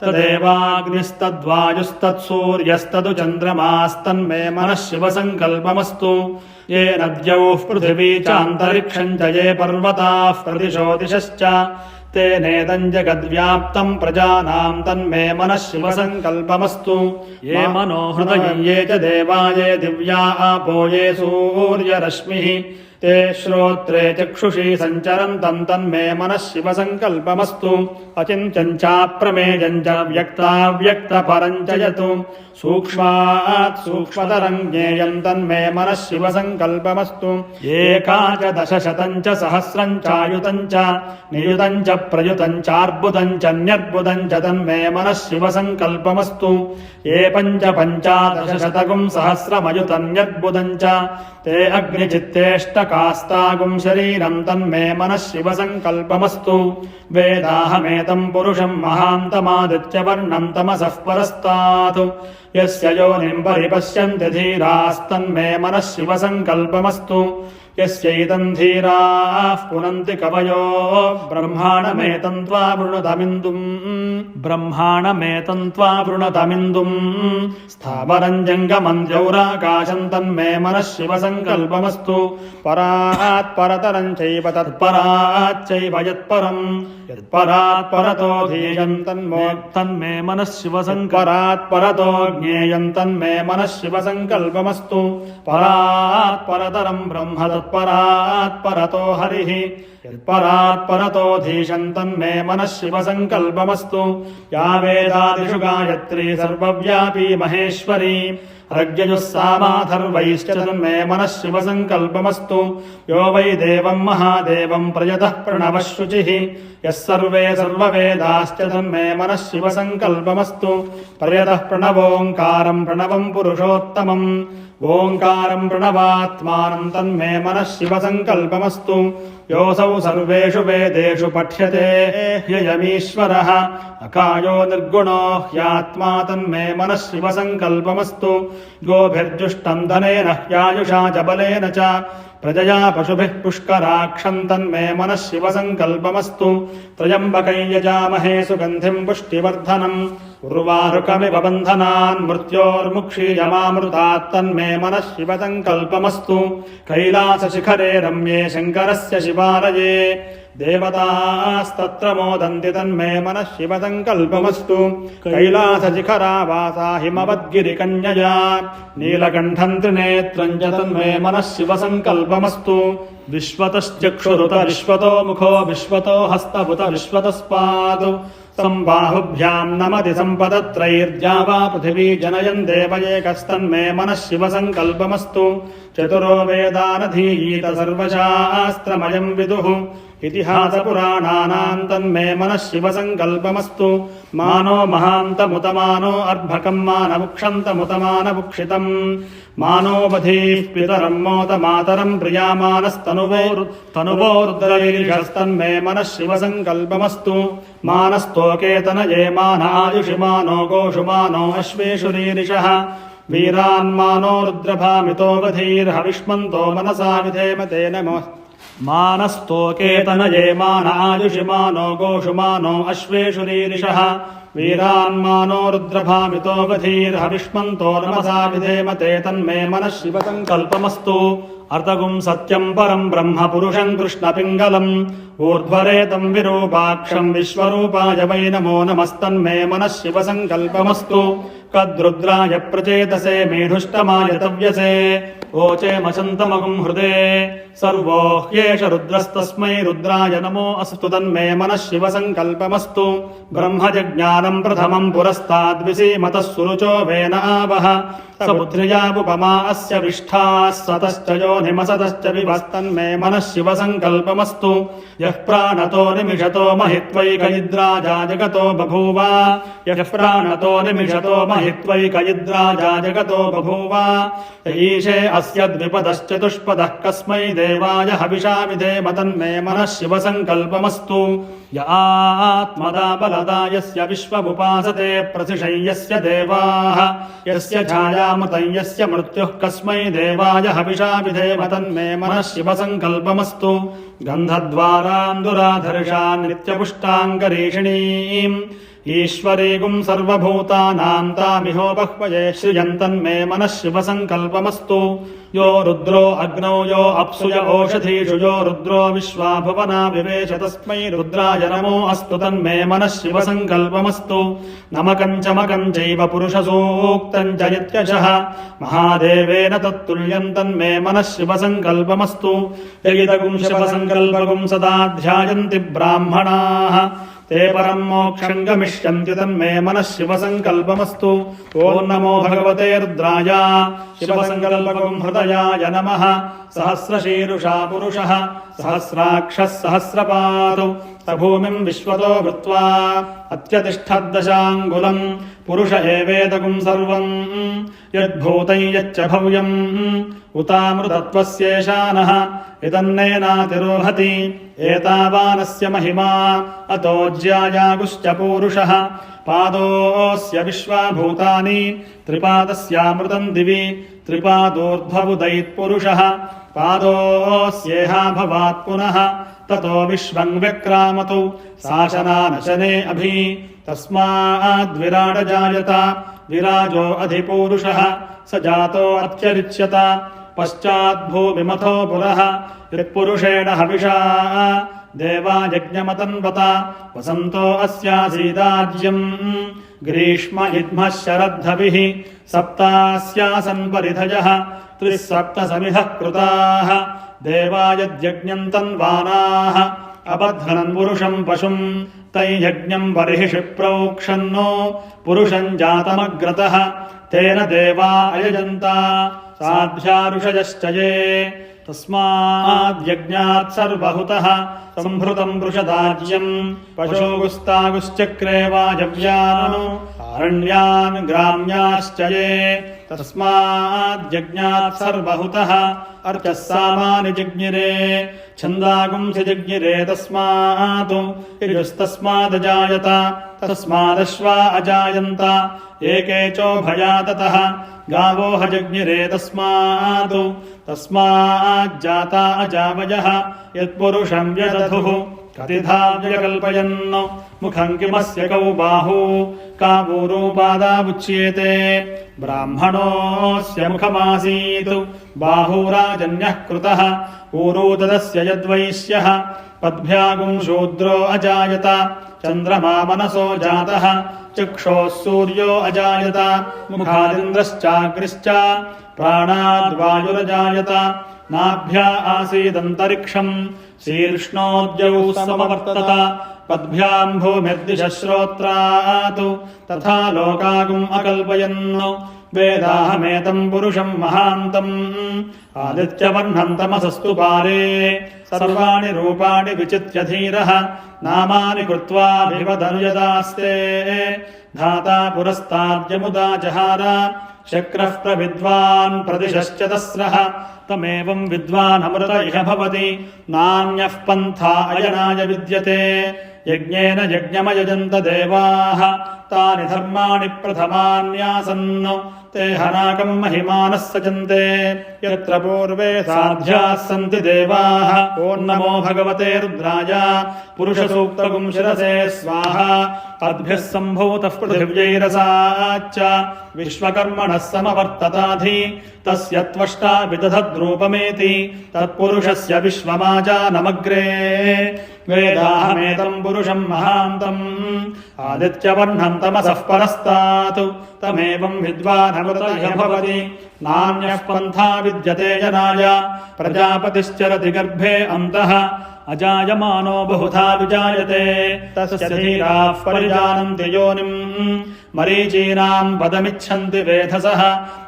तदेवाग्निस्तद्वायुस्तत्सूर्यस्तदु चन्द्रमास्तन्मे मनः शिवसङ्कल्पमस्तु येन द्यौः पृथिवी चान्तरिक्षं च ये पर्वताः प्रदिशो दिशश्च तेनेदम् जगद्व्याप्तम् प्रजानाम् तन्मे मनः शिवसङ्कल्पमस्तु ये मनोहृदयम् ये च देवा ये दिव्या आपो ये सूर्यरश्मिः ते श्रोत्रे चक्षुषी सञ्चरन्तम् तन्मे मनः शिवसङ्कल्पमस्तु अचिन्त्यम् चाप्रमेयम् च व्यक्ताव्यक्तपरम् च यत् सूक्ष्मात् सूक्ष्मतरम् ज्ञेयम् तन्मे मनः शिवसङ्कल्पमस्तु एकादशशतम् च सहस्रम् चायुतम् च नियुतम् च प्रयुतम् चार्बुदम् च न्यर्बुदम् च तन्मे मनः शिवसङ्कल्पमस्तु ये पञ्चादशशतकम् सहस्रमयुतम् न्यर्बुदम् च ते अग्निचित्तेष्टकास्तागुम् शरीरम् तन्मे मनः शिवसङ्कल्पमस्तु वेदाहमेतम् पुरुषम् महान्तमादित्यवर्णम् तमसः परस्तात् यस्य योनिम् परिपश्यन्ति धीरास्तन्मे मनः शिवसङ्कल्पमस्तु यस्यैतम् धीराः पुनन्ति कवयो ब्रह्माणमेतम् त्वा वृणतमिन्दुम् स्थावरम् जङ्गमम् द्यौराकाशम् तन्मे मनः शिवसङ्कल्पमस्तु परात् परतरम् चैव तत्पराच्चैव यत्परम् यत्परात् परतो ध्येयम् तन्मे मनः शिवसङ्कल्परात् परतो ज्ञेयम् तन्मे मनः शिवसङ्कल्पमस्तु परात् परतरम् ब्रह्म तत्परात् परतो हरिः यत्परात् परतो धीशम् तन्मे मनः शिवसङ्कल्पमस्तु या वेदादिषु गायत्री सर्वव्यापी महेश्वरी रज्ञयुः सामाथर्वैश्च तन्मे मनः शिवसङ्कल्पमस्तु यो वै देवम् महादेवम् प्रयतः प्रणवः शुचिः यः सर्वे सर्ववेदाश्च तन्मे मनः शिवसङ्कल्पमस्तु प्रयतः प्रणवोङ्कारम् प्रणवम् पुरुषोत्तमम् ओङ्कारम् प्रणवात्मानम् तन्मे मनः शिवसङ्कल्पमस्तु योऽसौ सर्वेषु वेदेषु पठ्यते ह्ययमीश्वरः अकायो निर्गुणो ह्यात्मा तन्मे मनः शिवसङ्कल्पमस्तु गोभिर्जुष्टम् धनेन ह्यायुषा च बलेन च प्रजया पशुभिः पुष्कराक्षम् तन्मे मनः शिवसङ्कल्पमस्तु त्र्यम्बकै यजामहे सुगन्धिम् पुष्टिवर्धनम् उर्वारुकमिव बन्धनान् मृत्योर्मुक्षीयमामृतात् तन्मे मनः शिवसङ्कल्पमस्तु कैलासशिखरे रम्ये शङ्करस्य शिवालये देवतास्तत्र मोदन्ति तन्मे मनः शिवसङ्कल्पमस्तु कैलासशिखरावासा हिमवद्गिरिकन्यया नीलकण्ठम् त्रिनेत्रम् च तन्मे मनः शिवसङ्कल्पमस्तु विश्वतश्चक्षुरुत विश्वतो मुखो विश्वतो हस्तभुत विश्वतस्पात् सम्बाहुभ्याम् नमति सम्पदत्रैर्द्यावा पृथिवी जनयन् देवयेकस्तन्मे मनः शिवसङ्कल्पमस्तु चतुरो वेदानधीयीत सर्वशास्त्रमयम् विदुः इतिहासपुराणानाम् तन्मे मनः शिवसङ्कल्पमस्तु मानो महान्तमुतमानो अर्भकम् मानमुक्षन्तमुतमानमुक्षितम् मानो बधीः पितरम् मोतमातरम् प्रियामानस्तनुवोरुद्रैर्षस्तन्मे मनः शिवसङ्कल्पमस्तु मानस्तोकेतनये मान आयुषि मानो गोषु मानो अश्वेषु रीरिषः वीरान्मानो रुद्रभामितो वधीर्हविष्मन्तो मनसा विधेम तेन मानस्तोकेतनये मान आयुषि मानो गोषु मानो अश्वेषु रीरिषः वीरान्मानो रुद्रभामितो वधीर्हविष्मन्तो नमसा विधेम ते तन्मे मनः शिवसङ्कल्पमस्तु अर्धगुम् सत्यम् परम् ब्रह्म पुरुषम् कृष्णपिङ्गलम् ऊर्ध्वरेतम् विरूपाक्षम् विश्वरूपाय वै नमो नमस्तन्मे मनः शिवसङ्कल्पमस्तु कद्रुद्राय प्रचेतसे मेढुष्टमाय तव्यसे ओचेमशन्तमगुम् हृदे सर्वो ह्येष रुद्रस्तस्मै रुद्राय नमो अस्तु तन्मे मनः शिवसङ्कल्पमस्तु ब्रह्मजज्ञानम् प्रथमम् पुरस्ताद्विसीमतः सुरुचो वेन आवह स बुद्ध्रियावुपमा अस्य विष्ठाः सतश्च योनिमसतश्च विभस्तन्मे मनः शिवसङ्कल्पमस्तु यः प्राणतो निमिषतो महित्वैकयिद्राजा जगतो बभूव यः प्राणतो निमिषतो महित्वैकयिद्राजा जगतो बभूव ईशे अस्य द्विपदश्चतुष्पदः कस्मै देवाय हविषा विधेम तन्मे मनः शिवसङ्कल्पमस्तु य आत्मदा बलदा यस्य विश्वमुपासते प्रसिषय्यस्य देवाः यस्य छायामृतं यस्य मृत्युः कस्मै देवाय हविषा विधेम तन्मे मनः शिवसङ्कल्पमस्तु गन्धद्वाराम् दुराधर्षान् नित्यपुष्टाङ्गरीषिणीम् ईश्वरीगुं सर्वभूतानां तामिहोपह्वये श्रियन्तन्मे मनः शिवसङ्कल्पमस्तु यो रुद्रो अग्नौ यो अप्सु य ओषधीषु यो रुद्रो विश्वा भुवना विवेश तस्मै रुद्राय नमो अस्तु तन्मे मनः शिवसङ्कल्पमस्तु नमकं चैव पुरुषसूक्तं च यत्यशः महादेवेन तत्तुल्यं तन्मे मनः शिवसङ्कल्पमस्तु यगिदगुं शिवसङ्कल्पगुं सदा ध्यायन्ति ब्राह्मणाः ते परं मोक्षं गमिष्यन्ति तन्मे मनः शिवसङ्कल्पमस्तु ॐ नमो भगवते रुद्राय शिवसङ्कल्पगुं हृदयाय नमः सहस्रशीरुषा पुरुषः सहस्राक्षः सहस्रपादौ स भूमिं विश्वतो भूत्वा अत्यतिष्ठद्दशाङ्गुलम् पुरुष एवेदगुं सर्वम् यद्भूतं यच्च भव्यम् उतामृतत्वस्येषानः इदन्नेनातिरोहति एतावानस्य महिमा अतो ज्यायागुश्च पूरुषः पादोऽस्य विश्वाभूतानि त्रिपादस्यामृतं दिवि त्रिपादोर्ध्वबुधैत्पुरुषः पादोऽस्येहा भवात् पुनः ततो विश्वं व्यक्रामतु शासनानशने अभि तस्माद्विराड जायत विराजो अधिपूरुषः स जातो अत्यरिच्यत पश्चाद्भूमिमथो पुरः यत्पुरुषेण हविषा देवा यज्ञमतन्वत वसन्तो अस्यासीदाज्यम् ग्रीष्म इद्मः शरद्धविः सप्तास्यासन् परिधयः 37 समिधः कृताः देवा यद्यज्ञम् तन्वानाः अबध्नन् पुरुषम् पशुम् तैयज्ञम् बर्हिषि प्रोक्षन्नो पुरुषम् जातमग्रतः तेन देवा अयजन्ता साध्यारुषयश्च ये तस्माद्यज्ञात् सर्वहुतः सम्भृतम् वृषदाज्यम् पशोगुस्तागुश्चक्रे वाजव्यान् आरण्यान् ग्राम्याश्च ये तस्माद्यज्ञात् सर्वहुतः अर्चः सामानि जिज्ञिरे छन्दागुंसि जिज्ञिरे तस्मात् यजुस्तस्मादजायत तस्मादश्वा अजायन्त एके चोभया ततः गावो हजज्ञिरे तस्माज्जाता अजावयः यत्पुरुषं व्यदधुः कतिधा व्यकल्पयन् मुखं किमस्य कौ बाहू कावूरूपादावुच्येते ब्राह्मणोऽस्य मुखमासीत् बाहूराजन्यः कृतः ऊरू तदस्य यद्वैश्यः पद्भ्यागुं शूद्रो अजायत चन्द्रमा मनसो जातः चक्षोः सूर्यो अजायत मुखादिन्द्रश्चाग्निश्च प्राणाद्वायुरजायत नाभ्या आसीदन्तरिक्षम् शीर्ष्णोद्यौ समवर्तत पद्भ्याम् भूमिर्दिशः श्रोत्रात् तथा लोकागुम् अकल्पयन् वेदाहमेतम् पुरुषम् महान्तम् आदित्यवर्णम् तमसस्तु पारे सर्वाणि रूपाणि विचित्य धीरः नामानि कृत्वा विवदनुयदास्ते धाता पुरस्ताद्यमुदा जहार शक्रः प्रविद्वान् प्रदिशश्च तस्रः तमेवम् विद्वानमृत इह भवति नान्यः पन्था अयनाय विद्यते यज्ञेन यज्ञमयजन्त देवाः तानि धर्माणि प्रथमान्यासन् ते हनाकम् महिमानः सजन्ते यत्र पूर्वे साध्याः सन्ति देवाः ॐ नमो भगवते रुद्राय पुरुषसूक्तगुं शिरसे स्वाहा अद्भ्यः सम्भूतः पृथिव्यैरसाच्च विश्वकर्मणः समवर्तताधि तस्य त्वष्टा विदधद्रूपमेति तत्पुरुषस्य विश्वमाजानमग्रे वेदाहमेतम् पुरुषम् महान्तम् आदित्यवर्णम् तमसः परस्तात् तमेवम् विद्वानमृत इह भवति नान्यः पन्था विद्यते जनाय प्रजापतिश्चरति गर्भे अन्तः अजायमानो बहुधा विजायते तस्य धीराः परिजानन्ति योनिम् मरीचीनाम् पदमिच्छन्ति वेधसः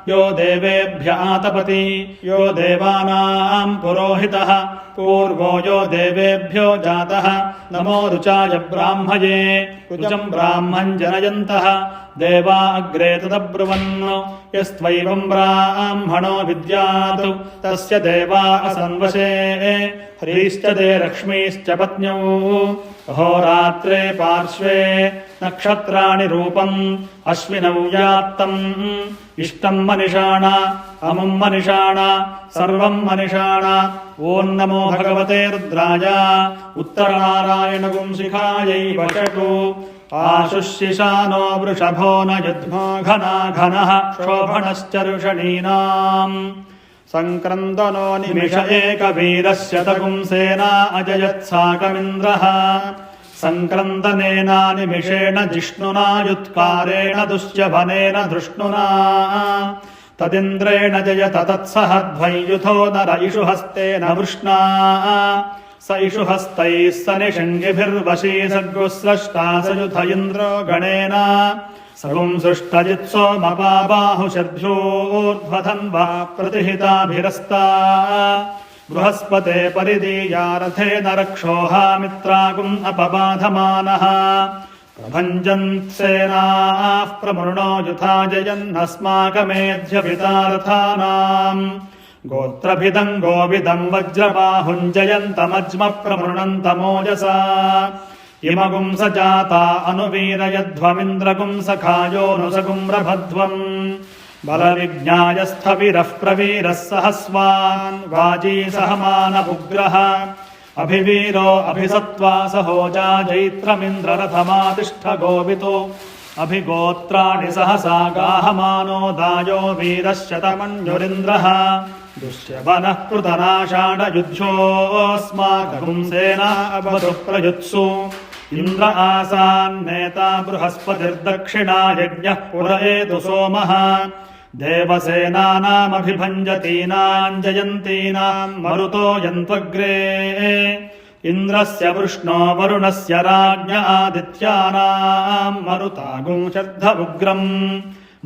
यो देवेभ्य आतपति यो देवानाम् पुरोहितः पूर्वो यो देवेभ्यो जातः नमो रुचाय ब्राह्मये रुचम् ब्राह्मम् जनयन्तः देवा अग्रे तदब्रुवन् यस्त्वैवम् ब्राह्मणो विद्यात् तस्य देवा असन्वशे ह्रीश्च ते लक्ष्मीश्च पत्न्यौ अहोरात्रे पार्श्वे नक्षत्राणि रूपम् अश्विनौ यात्तम् इष्टम् मनिषाण अमुम् मनिषाण सर्वम् मनिषाण ॐ नमो भगवते रुद्राय उत्तरनारायणगुंसिखायै वषटु आशुशिशानो वृषभो न युध्मो घना घनः शोभणश्चर्षणीनाम् सङ्क्रन्दनो निमिष एकवीरस्य तगुंसेना अजयत्साकमिन्द्रः सङ्क्रन्दनेन निमिषेण जिष्णुना युत्कारेण दुश्यभनेन धृष्णुना तदिन्द्रेण जयत तत्सह ध्वयुथो नर इषुहस्तेन वृष्णा स इषुहस्तैः स निषङ्गिभिर्वशी सर्गुस्रष्टा स युथ इन्द्रो गणेन सगुंसृष्टजित्सोमपाबाहुषर्भ्योर्ध्वधन्वा प्रतिहिताभिरस्ता बृहस्पते परिदीया रथेन रक्षोहामित्रागुम् अपबाधमानः प्रभञ्जन्सेनाः प्रमृणो युथा जयन्नस्माकमेध्यभिता रथानाम् गोत्रभिदम् गोविदम् वज्रबाहुञ्जयन्तमज्म प्रमृणन्तमोजसा इमगुम् स जाता अनुवीरयध्वमिन्द्रगुम् सखायोऽनुसगुम्रभध्वम् बलविज्ञायस्थविरः प्रवीरः सहस्वान् वाजी सहमानभुग्रः अभिवीरो अभिसत्त्वा सहोजा जैत्रमिन्द्ररथमातिष्ठ गोवितो अभिगोत्राणि सहसा गाहमानो दायो वीरश्शतमञ्जुरिन्द्रः दुष्यवनः पृतनाषाढयुध्योऽस्माकं सेना अवतु प्रयुत्सु इन्द्र आसान्नेता बृहस्पतिर्दक्षिणा यज्ञः पुरयेतु सोमः देवसेनानामभिभञ्जतीनाम् जयन्तीनाम् मरुतो यन्त्वग्रे इन्द्रस्य वृष्णो वरुणस्य राज्ञ आदित्यानाम् मरुतागुंशर्धमुग्रम्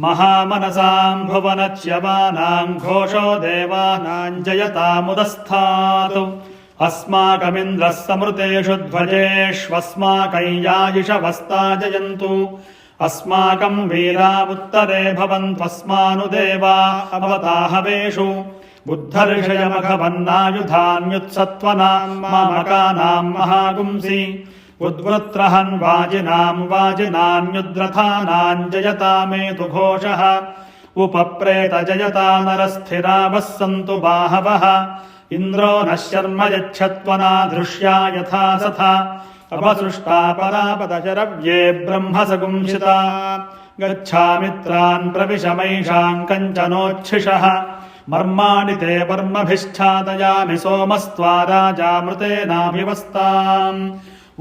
महामनसाम् भुवनच्यवानाम् घोषो देवानाम् जयतामुदस्थातु अस्माकमिन्द्रः समृतेषु ध्वजेष्वस्माकम् यायिषवस्ता जयन्तु अस्माकम् वीरावुत्तरे भवन्त्वस्मानुदेवा अवताहवेषु बुद्धर्षयमघवन्नायुधान्युत्सत्त्वनाम् मामकानाम् महागुंसि उद्वृत्रहन् वाजिनान्युद्रथानाम् जयतामेतु घोषः उपप्रेत जयता नरस्थिरावः सन्तु बाहवः इन्द्रो नः शर्म यच्छत्वना दृश्या यथा सथा अपसृष्टा परापदशरव्ये ब्रह्मसगुंसिता गच्छामित्रान् प्रविशमैषाम् कञ्चनोच्छिषः मर्माणि ते वर्मभिश्चादयामि सोमस्त्वा राजामृतेनाभिवस्ताम्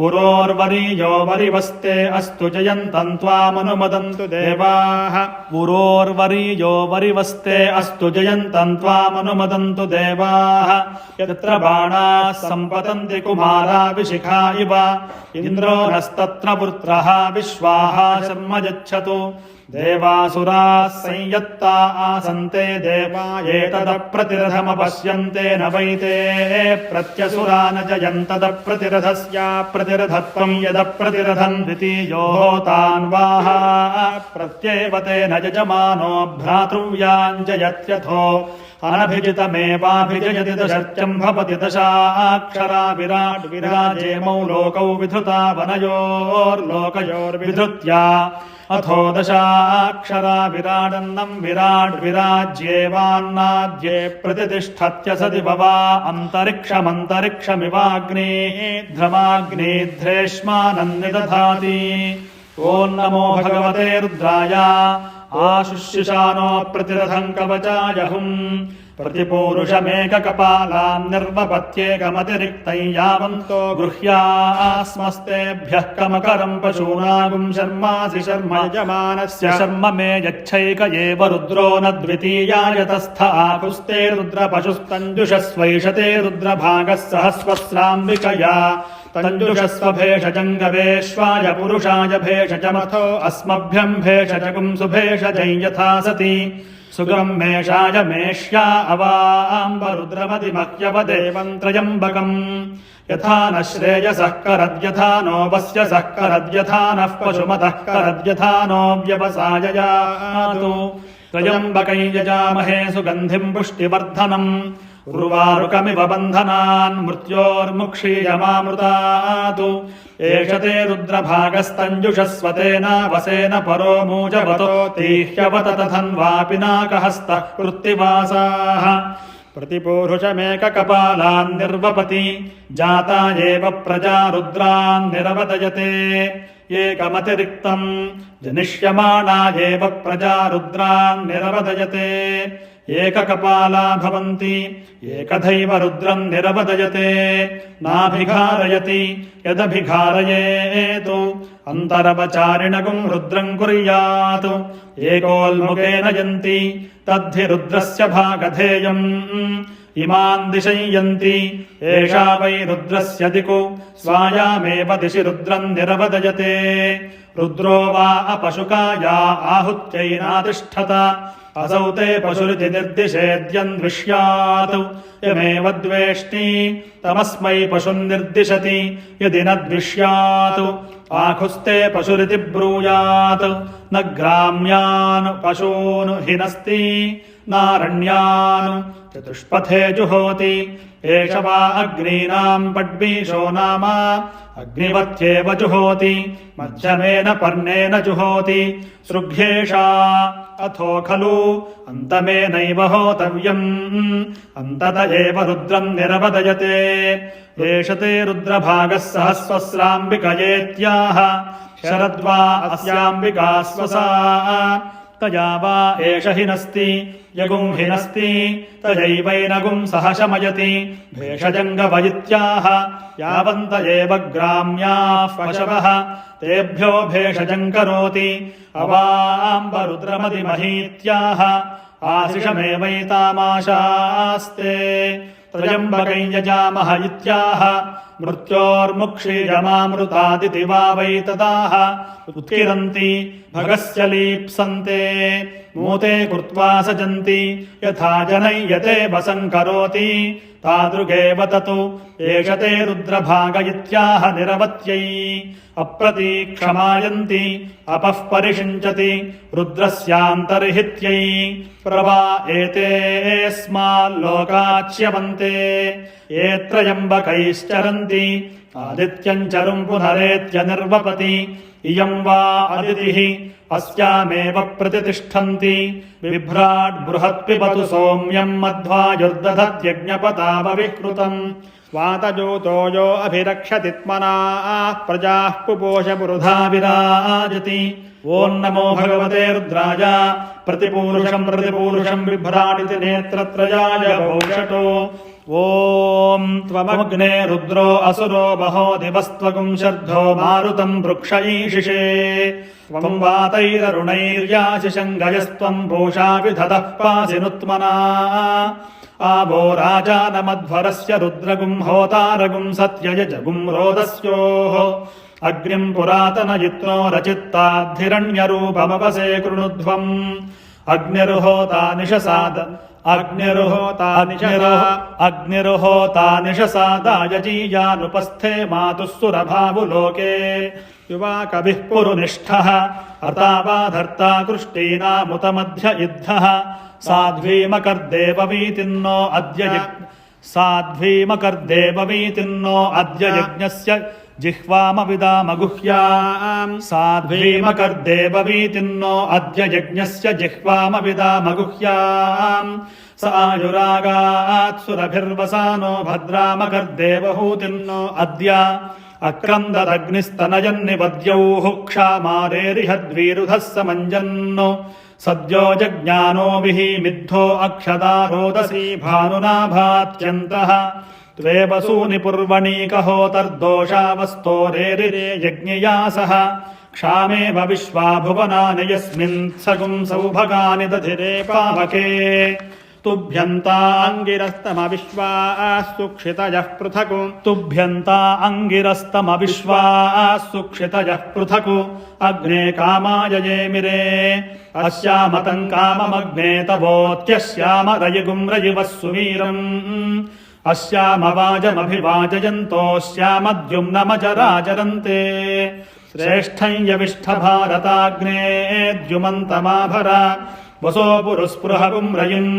उरोर्वरीयो वरिवस्ते अस्तु जयन्तम् त्वामनुमदन्तु देवाः उरोर्वरीयो वरिवस्ते अस्तु जयन्तम् त्वामनुमदन्तु देवाः यत्र बाणाः सम्पतन्ति कुमारा विशिखा इव इन्द्रो नस्तत्र पुत्रः विश्वाः शर्म यच्छतु देवासुराः संयत्ता आसन्ते देवा एतदप्रतिरथमपश्यन्ते न वैते प्रत्यसुरा न जयन्तदप्रतिरथस्या प्रतिरथत्वम् यदप्रतिरथम् द्वितीयो होतान्वाः प्रत्येव तेन यजमानो भ्रातृव्याम् जयत्यथो अनभिजितमेवाभिजयति दशत्यम् भवति दशाक्षरा विराट् विराजेमौ लोकौ विधृता वनयोर्लोकयोर्विधृत्या अथो दशाक्षरा विराडन्नम् विराट् विराज्येवान्नाद्ये प्रतितिष्ठत्य सदि भवा अन्तरिक्षमन्तरिक्षमिवाग्नेध्रमाग्नेध्रेष्मानन्निदधाति ॐ नमो भगवते रुद्राय आशुशिशानो प्रतिरथम् कवचाय हुम् प्रतिपूरुषमेककपालाम् निर्वपत्येकमतिरिक्तम् यावन्तो गृह्यास्मस्तेभ्यः कमकरम् पशूनागुम् शर्मासि शर्म यजमानस्य शर्म मे यच्छैक एव रुद्रो न द्वितीयाय तस्थ आकुस्ते रुद्रपशुस्तञ्जुषस्वैषते रुद्रभागः सहस्वस्राम्बिकया तञ्जुषस्वभेषजङ्गवेश्वाय पुरुषाय भेषजमथो अस्मभ्यम् भेषजगुम् सुभेषजं यथा सति सुगम् मेषाय मेष्या अवाम्बरुद्रमतिमह्यवदेवम् त्रयम्बकम् यथा न श्रेयसः करद्यथा नो वस्य सः करद्यथा नः पशुमतः करद्यथा नो व्यवसाययातु त्रयम्बकै यजामहे सुगन्धिम् पुष्टिवर्धनम् उर्वारुकमिव बन्धनान् मृत्योर्मुक्षीयमामृतातु एष ते रुद्रभागस्तञ्जुषस्वतेन वसेन परो मूजवतो तीह्यवत तथन्वापि नाकहस्तः कृत्तिवासाः प्रतिपूरुषमेककपालान् निर्वपति जाता एव प्रजा रुद्रान् निरवदयते एकमतिरिक्तम् जनिष्यमाणा एव प्रजा रुद्रान् निरवदयते एककपाला भवन्ति एकथैव रुद्रम् निरवदयते नाभिघारयति यदभिघारयेतु अन्तरवचारिणगुम् रुद्रम् कुर्यात् एकोल्मुखेन यन्ति तद्धि रुद्रस्य भागधेयम् इमान् दिशयन्ति एषा वै रुद्रस्य दिक् स्वायामेव दिशि रुद्रम् निरवदयते रुद्रो वा अपशुकाया आहुत्यैनातिष्ठत असौ ते पशुरिति निर्दिशेद्यन्विष्यात् यमेव द्वेष्टि तमस्मै पशुम् निर्दिशति यदि न द्विष्यात् आखुस्ते पशुरिति ब्रूयात् न ग्राम्यान् पशून् हिनस्ति नारण्यान् चतुष्पथे जुहोति एष वा अग्नीनाम् पड्वीशो नाम अग्निवत्येव जुहोति मध्यमेन पर्णेन जुहोति सृग्येषा अथो खलु अन्तमेनैव होतव्यम् अन्तत एव रुद्रम् निरवदयते एष ते रुद्रभागः सहस्वस्राम्बिकयेत्याह शरद्वा अस्याम्बिका स्वसा तया वा एष हिनस्ति यगुम् हिनस्ति तयैवैनगुम् सह शमयति भेषजङ्गवयित्याह यावन्त एव ग्राम्याः पशवः तेभ्यो भेषजम् करोति अवाम्बरुद्रमदिमहीत्याह आशिषमेवैतामाशास्ते त्रयम्बकै यजामह इत्याह मृत्योर्मुक्षीयमामृतादिति वा वै तदाह उत्किरन्ति भगस्य लीप्सन्ते मूते कृत्वा सजन्ति यथा जनय्यते वसम् करोति तादृगेव ततु एष ते रुद्रभाग इत्याह निरवत्यै अप्रतीक्षमायन्ति अपः परिषिञ्चति रुद्रस्यान्तर्हित्यै प्रवा एतेऽस्माल्लोकाच्यवन्ते ये त्रयम्बकैश्चरन्ति आदित्यम् चरुम् पुनरेत्य निर्वपति इयम् वा अदितिः अस्यामेव प्रतितिष्ठन्ति बिभ्राट् बृहत्पिबतु सौम्यम् मध्वायुर्दधत्यज्ञपतावविकृतम् वातजोतो यो अभिरक्षति त्मनाः प्रजाः पुपोष पुरुधा विराजति ओम् नमो भगवते रुद्राय प्रतिपूरुषम् बिभ्राटिति नेत्रत्रयाय भौषटो ओम् त्वमग्ने रुद्रो असुरो बहो दिवस्त्वगुम् शर्धो मारुतम् वृक्षैषिषे त्वम् वातैररुणैर्याशिषम् गयस्त्वम् पूषा विधतः पासि नुत्मना आवो राजानमध्वरस्य रुद्रगुम् होतारगुम् सत्ययजगुम् रोदस्योः अग्निम् पुरातनयित्रो रचित्ताद्धिरण्यरूपमवसे कृणुध्वम् अग्निर्होता निशसादायजीयानुपस्थे मातुः सुरभावुलोके युवा कविः पुरुनिष्ठः अतावाधर्ता कृष्टीनामुतमध्य इद्धः साध्वीमकर्देववीतिन्नो अद्य यज्ञस्य जिह्वामविदामगुह्याम् साध्वीमकर्देववीतिन्नो अद्य यज्ञस्य जिह्वामविदामगुह्याम् स आयुरागात् सुरभिर्वसानो भद्रामकर्देवहूतिन्नो अद्य अक्रन्ददग्निस्तनयन्निवद्यौः क्षामारेरिहद्वीरुधः समञ्जन्नो सद्यो जज्ञानो विहिमिद्धो अक्षदा रोदसी भानुनाभात्यन्तः त्वे वसूनि पूर्वणीकहोतर्दोषावस्तोरेरिरे यज्ञयासः क्षामेव विश्वा भुवनानि यस्मिन् सगुम् सौभगानि दधिरे पावके तुभ्यन्ता अङ्गिरस्तमविश्वाः सुक्षितयः पृथक् पृथक् अग्ने कामाय येमिरे अस्यामतम् काममग्ने तवोत्यस्याम रयिगुम् रयिवः सुवीरम् अस्यामवाजमभिवाजयन्तोऽस्यामद्युम्नमजराचरन्ते श्रेष्ठम् यविष्ठ भारताग्ने द्युमन्तमाभर वसो पुरुस्पृहगुम् रयिम्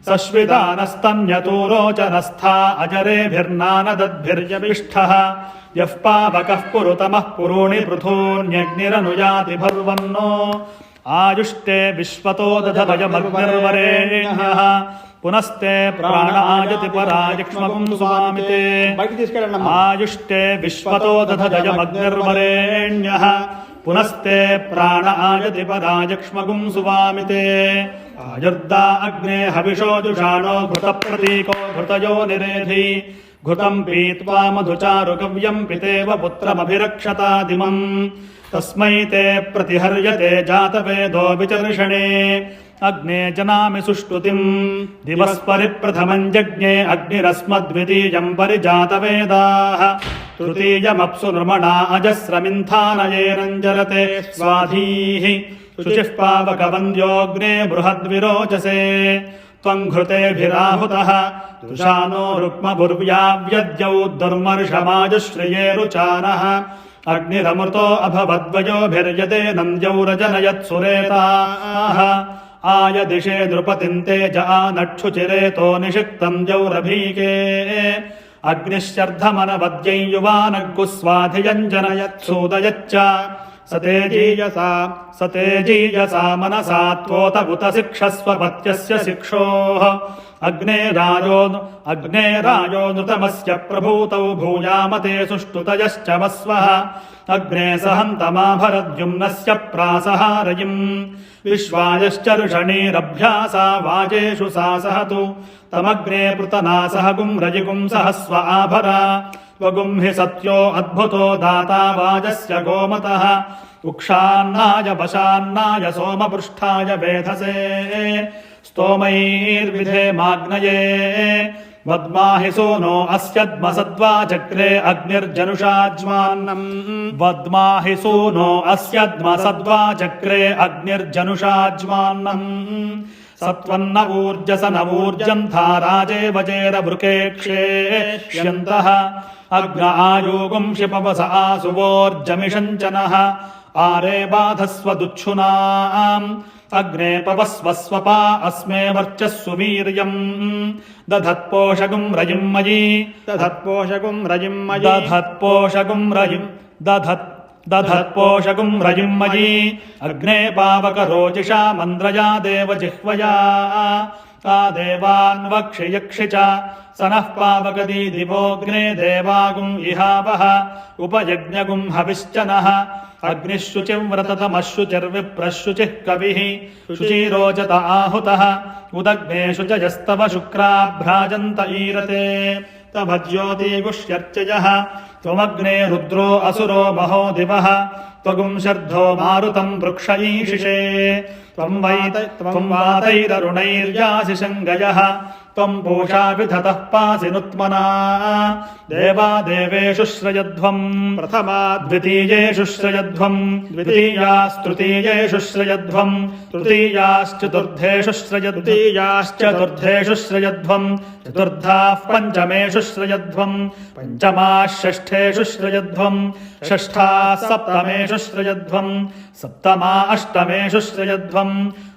सश्वितानस्तन्यतोरोचनस्था अजरेभिर्नानदद्भिर्यविष्ठः यः पावकः पुरुतमः पुरूणि पृथून्यग्निरनुयाति भर्वन्नो आयुष्टे विश्वतो दधभयमग्निर्वरेण्यः పునస్తే ప్రాణాయతి పరాయక్ష్మగుం సువామితే ఆయుష్టే విశ్వతో దధజయమగ్నిర్వరేణ్యః పునస్తే ప్రాణ ఆయతి పరాయక్ష్మగుం సువామితే ఆయుర్దా అగ్నే హవిషో జుషాణో ఘృత ప్రతీకో ఘృతయో నిరేధి ఘృతం పీత్వా మధుచారుకవ్యం పితేవ పుత్రమభిరక్షతాదిమం తస్మై తే ప్రతిహర్యతే జాతవేదో విచర్షణే అగ్నే జనామి సుష్టుతిం దివస్పరిప్రథమం జజ్ఞే అగ్నిరస్మద్వితీయం పరిజాతవేదాః తృతీయమప్సు నృమణా అజస్రమింథానయేరంజరతే స్వాధీః శుచిః పావకవంద్యోగ్నే బృహద్విరోచసే త్వం ఘృతేభిరాహుతః తుషానో రుక్మభుర్వ్యావ్యద్యౌ దుర్మర్షమాజశ్రియే రుచానః అగ్నిరమృతో అభవద్వయోభిర్యతే నంద్యౌరజనయత్సురేతాః ఆయదిశే నృపతిం తేజ ఆనక్షుచిరేతో నిషిక్తం జౌరభీకే అగ్నిశ్చర్ధమనవద్యై యువానగ్గుస్వాధియంజనయత్సూదయచ్చ సతేజీయసా మనసా త్వోత ఉత శిక్షస్వ పత్యస్య శిక్షోః అగ్నేరాయో నృతమస్య ప్రభూతౌ భూయామతే సుష్టుతయశ్చ వస్వః అగ్నే సహంతమాభరద్యుమ్నస్య ప్రాసహారయిం విశ్వాయశ్చర్షణీరభ్యాసా వాజేషు సా సహతు తమగ్నే పృతనాసహ గుంరజిగుం సహస్వ ఆభరా త్వగుం హి సత్యో అద్భుతో దాతా వాజస్య గోమతః ఉక్షాన్నాయ వశాన్నాయ సోమపృష్ఠాయ వేధసే స్తోమైర్విధేమాగ్నయే వద్మాహి సోనో అస్యద్మసద్వాచక్రే అగ్నిర్జనుషాజ్మాన్నం వద్మాహి సోనో అస్యద్మసద్వాచక్రే అగ్నిర్జనుషాజ్మాన్నం సత్వన్న ఊర్జస నవూర్జం ధారాజే వజేర వృకేక్షేష్యంతః అగ్న ఆయోగం క్షిపవస ఆసువోర్జమిషంచనః ఆరే బాధస్వ దుచ్ఛునాం అగ్నే పవస్వస్వపా అస్మే వర్చస్సు వీర్యం దధత్పోషగుం రజిం మయీ దధత్పోషగుం రజిం మయీ అగ్నే పావక రోజిషా మంద్రయా దేవ జిహ్వయా ఆ దేవాన్ వక్షి యక్షి చ సనః పావకదీ దివోగ్నే దేవాగుం ఇహావః ఉపయజ్ఞగుం హవిశ్చనః అగ్నిశుచివ్రతతమశుచిర్విప్రశుచిః కవిః శుచిరోచత ఆహుతః ఉదగ్నే శుచయస్తవ శుక్రాభ్రాజంత ఈరతే తవ జ్యోతిగుష్యర్చయః త్వమగ్నే రుద్రో అసురో మహో దివః త్వగుం శర్ధో మారుతం వృక్ష ఈషిషే త్వం వాతైరరుణైర్యాసి శంగయః త్వం పూషా విధతః పాసి నుత్మనా దేవా దేవేషు శ్రయధ్వం ప్రథమా ద్వితీయేషు శ్రయధ్వం ద్వితీయాస్తృతీయేషు శ్రయధ్వం తృతీయాశ్చతుర్థేషు శ్రయద్వితీయాశ్చతుర్థేషు శ్రయధ్వం చతుర్థాః పంచమేషు శ్రయధ్వం పంచమాः షష్ఠేషు శ్రయధ్వం షష్ఠాः సప్తమేషు శ్రయధ్వం సప్తమా అష్టమేషు శ్రయధ్వం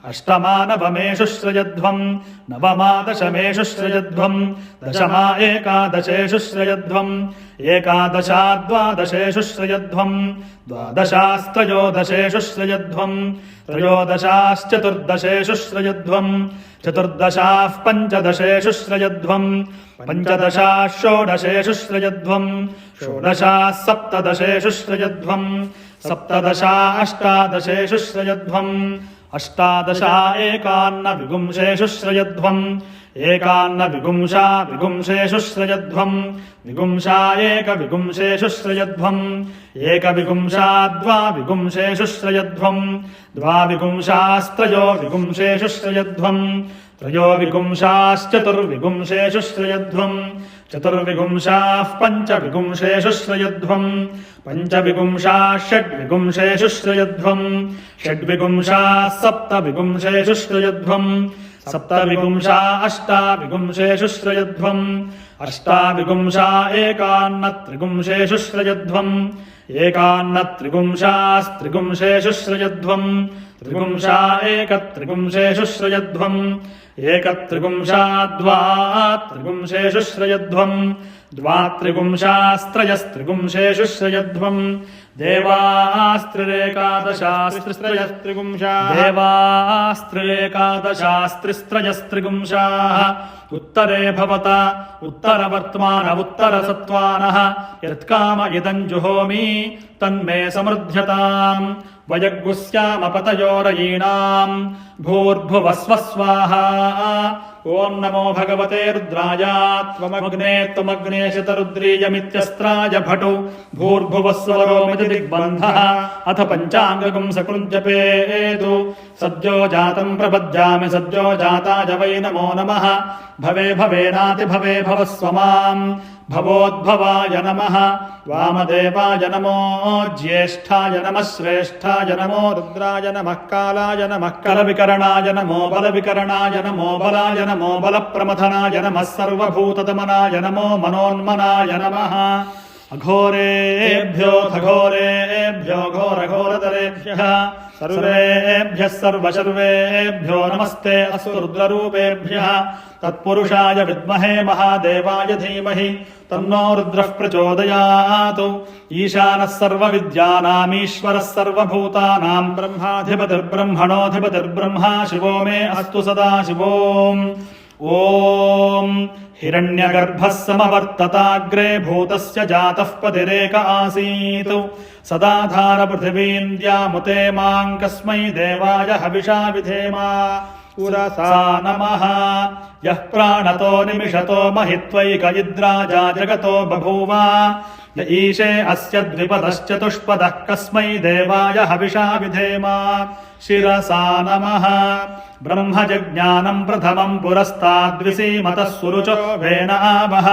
అష్టమా నవమేషు శ్రయధ్వం నవమా దశమేషు శ్రయధ్వం దశమా ఏకాదశేషు శ్రయధ్వం ఏకాదశా ద్వాదశేషు శ్రయధ్వం ద్వాదశాస్త్రయోదశేషు శ్రయధ్వం త్రయోదశాశ్చతుర్దశేషు శ్రయధ్వం చతుర్దశాః పంచదశేషు శ్రయధ్వం పంచదశాः షోడశేషు శ్రయధ్వం షోడశాः సప్తదశేషు శ్రయధ్వం సప్తదశా అష్టాదశేషు శ్రయధ్వం అష్టాదశా ఏకాన్న విగుంసేషు శ్రయధ్వం ఏకాన్న విగుంషా విగుంసేషు శ్రయధ్వం విగుంషా ఏక విగుంసేషు శ్రయధ్వం ఏక విగుంషా ద్వా విగుంసేషు శ్రయధ్వం ద్వా విగుంషాస్త్రయో విగుంసేషు శ్రయధ్వం త్రయో విగుంషాశ్చతుర్విగుంసేషు శ్రయధ్వం చతుర్విగుంషాః పంచవిగుంసేషు శ్రయధ్వం పంచవిగుంషాः షడ్విగుంసేషు శ్రయధ్వం షడ్విగుంషాः సప్తవిగుంసేషు శ్రయధ్వం సప్తవిగుంషా అష్టావిగుంసేషు శ్రయధ్వం అష్టావిగుంషా ఏకాన్న త్రిగుంసేషు శ్రయధ్వం ఏకాన్న త్రిగుంషాస్త్రిగుంసేషు శ్రయధ్వం త్రిగుంషా ఏకత్రిగుంసేషు శ్రయధ్వం ఏకత్రిగుంషాద్వా త్రిగుంసేషు శ్రయధ్వం ద్వాత్రిగుంషాస్త్రయస్త్రిగుంసేషు శ్రయధ్వం देवास्त्रिरेकादशास्त्रिस्त्रयस्त्रिगुंशाः उत्तरे भवता उत्तरवर्त्मान उत्तरसत्त्वानः यत्काम इदं जुहोमि तन्मे समृध्यताम् वयग्गुस्यामपतयोरयीणाम् भूर्भुवस्वः स्वाहा ॐ नमो भगवते रुद्राय त्वमग्ने शतरुद्रीयमित्यस्त्राय भटौ भूर्भुवस्वरोमिति दिग्बन्धः अथ पञ्चाङ्गकं सकृञ्जपेतु सद्यो जातं प्रपद्यामि सद्यो जाताय वै नमो नमः भवे भवेनाति भवे भवस्व माम् भवोद्भवाय नमः वामदेवाय नमो ज्येष्ठाय नमः श्रेष्ठाय नमो रुद्राय नमः कालाय नमः करविकरणाय नमो बलविकरणाय नमो बलाय नमो बलप्रमथनाय नमः सर्वभूतदमनाय नमो मनोन्मनाय नमः अघोरेभ्यो घोरेभ्यो घोरघोरतरेभ्यः सर्वेभ्यः सर्वशर्वेभ्यो नमस्ते अस्तु रुद्ररूपेभ्यः तत्पुरुषाय विद्महे महादेवाय धीमहि तन्नो रुद्रः प्रचोदयात् ईशानः सर्वविद्यानामीश्वरः सर्वभूतानां ब्रह्माधिपतिर्ब्रह्मणोऽधिपतिर्ब्रह्मा शिवो मे अस्तु सदा शिवो ॐ हिरण्यगर्भः समवर्तताग्रे भूतस्य जातः पतिरेक आसीत् सदाधार पृथिवीं द्यामुते मां कस्मै देवाय हविषा विधेमा उरसा नमः यः प्राणतो निमिषतो महित्वैकयिद्राजा जगतो बभूव य ईशे अस्य द्विपदश्चतुष्पदः कस्मै देवाय हविषा विधेम शिरसा नमः ब्रह्मजज्ञानं प्रथमं पुरस्ताद्विसीमतः सुरुचो वेन आवः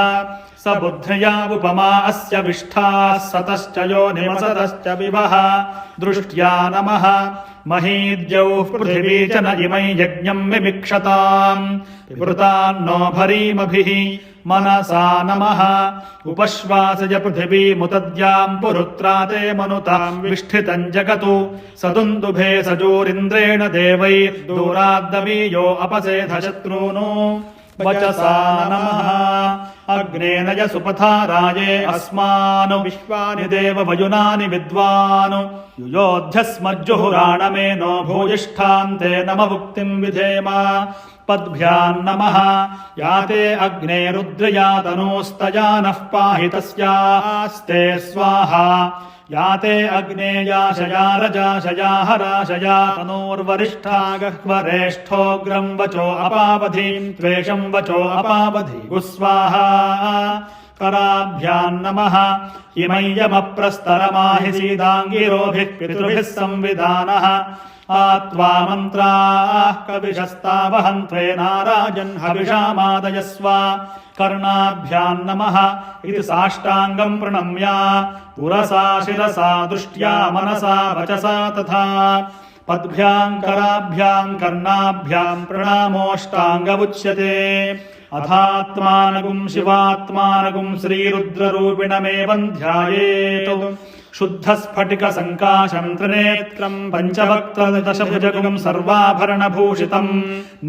स बुद्ध्या उपमा अस्य विष्ठाः सतश्च योनिमसतश्च विवः दृष्ट्या नमः महीद्यौः पृथिवी च न इमै यज्ञं मिमिक्षताम् पिबृतान्नो भरीमभिः मनसा नमः उपश्वासय पृथिवीमुतद्याम् पुरुत्रा ते मनुताम् विष्ठितम् जगतु सदुन्दुभे सजोरिन्द्रेण देवै दूराद्दवीयो अपसेध शत्रून् वचसा नमः अग्नेनय सुपथाराये अस्मान् विश्वानि देव वयुनानि विद्वान् युयोध्यस्मज्जुहुराणमेनो भूयिष्ठान् ते नमभुक्तिम् विधेम पद्भ्याम् नमः याते अग्ने रुद्रयातनोस्तया नः पाहि तस्यास्ते स्वाहा याते अग्ने याशया रजाशया हराशया तनोर्वरिष्ठा गह्वरेष्ठोऽग्रं वचो अपावधीं त्वेषं वचो अपावधी गुस्वाहा कराभ्याम् नमः इमय्यमप्रस्तरमाहि सीदाङ्गिरोभिः पितृभिः संविधानः आत्वा मन्त्राः कविशस्तावहन् त्वे नाराजन् हविषामादयस्व कर्णाभ्याम् नमः इति साष्टाङ्गम् प्रणम्य पुरसा शिरसा दृष्ट्या मनसा वचसा तथा पद्भ्याम् कराभ्याम् कर्णाभ्याम् प्रणामोऽष्टाङ्गमुच्यते अथात्मानगुम् शिवात्मानगुम् श्रीरुद्ररूपिणमेवम् ध्यायेत् शुद्धस्फटिकसङ्काशम् त्रिनेत्रम् पञ्चवक्त्रदशभुजगम् सर्वाभरणभूषितम्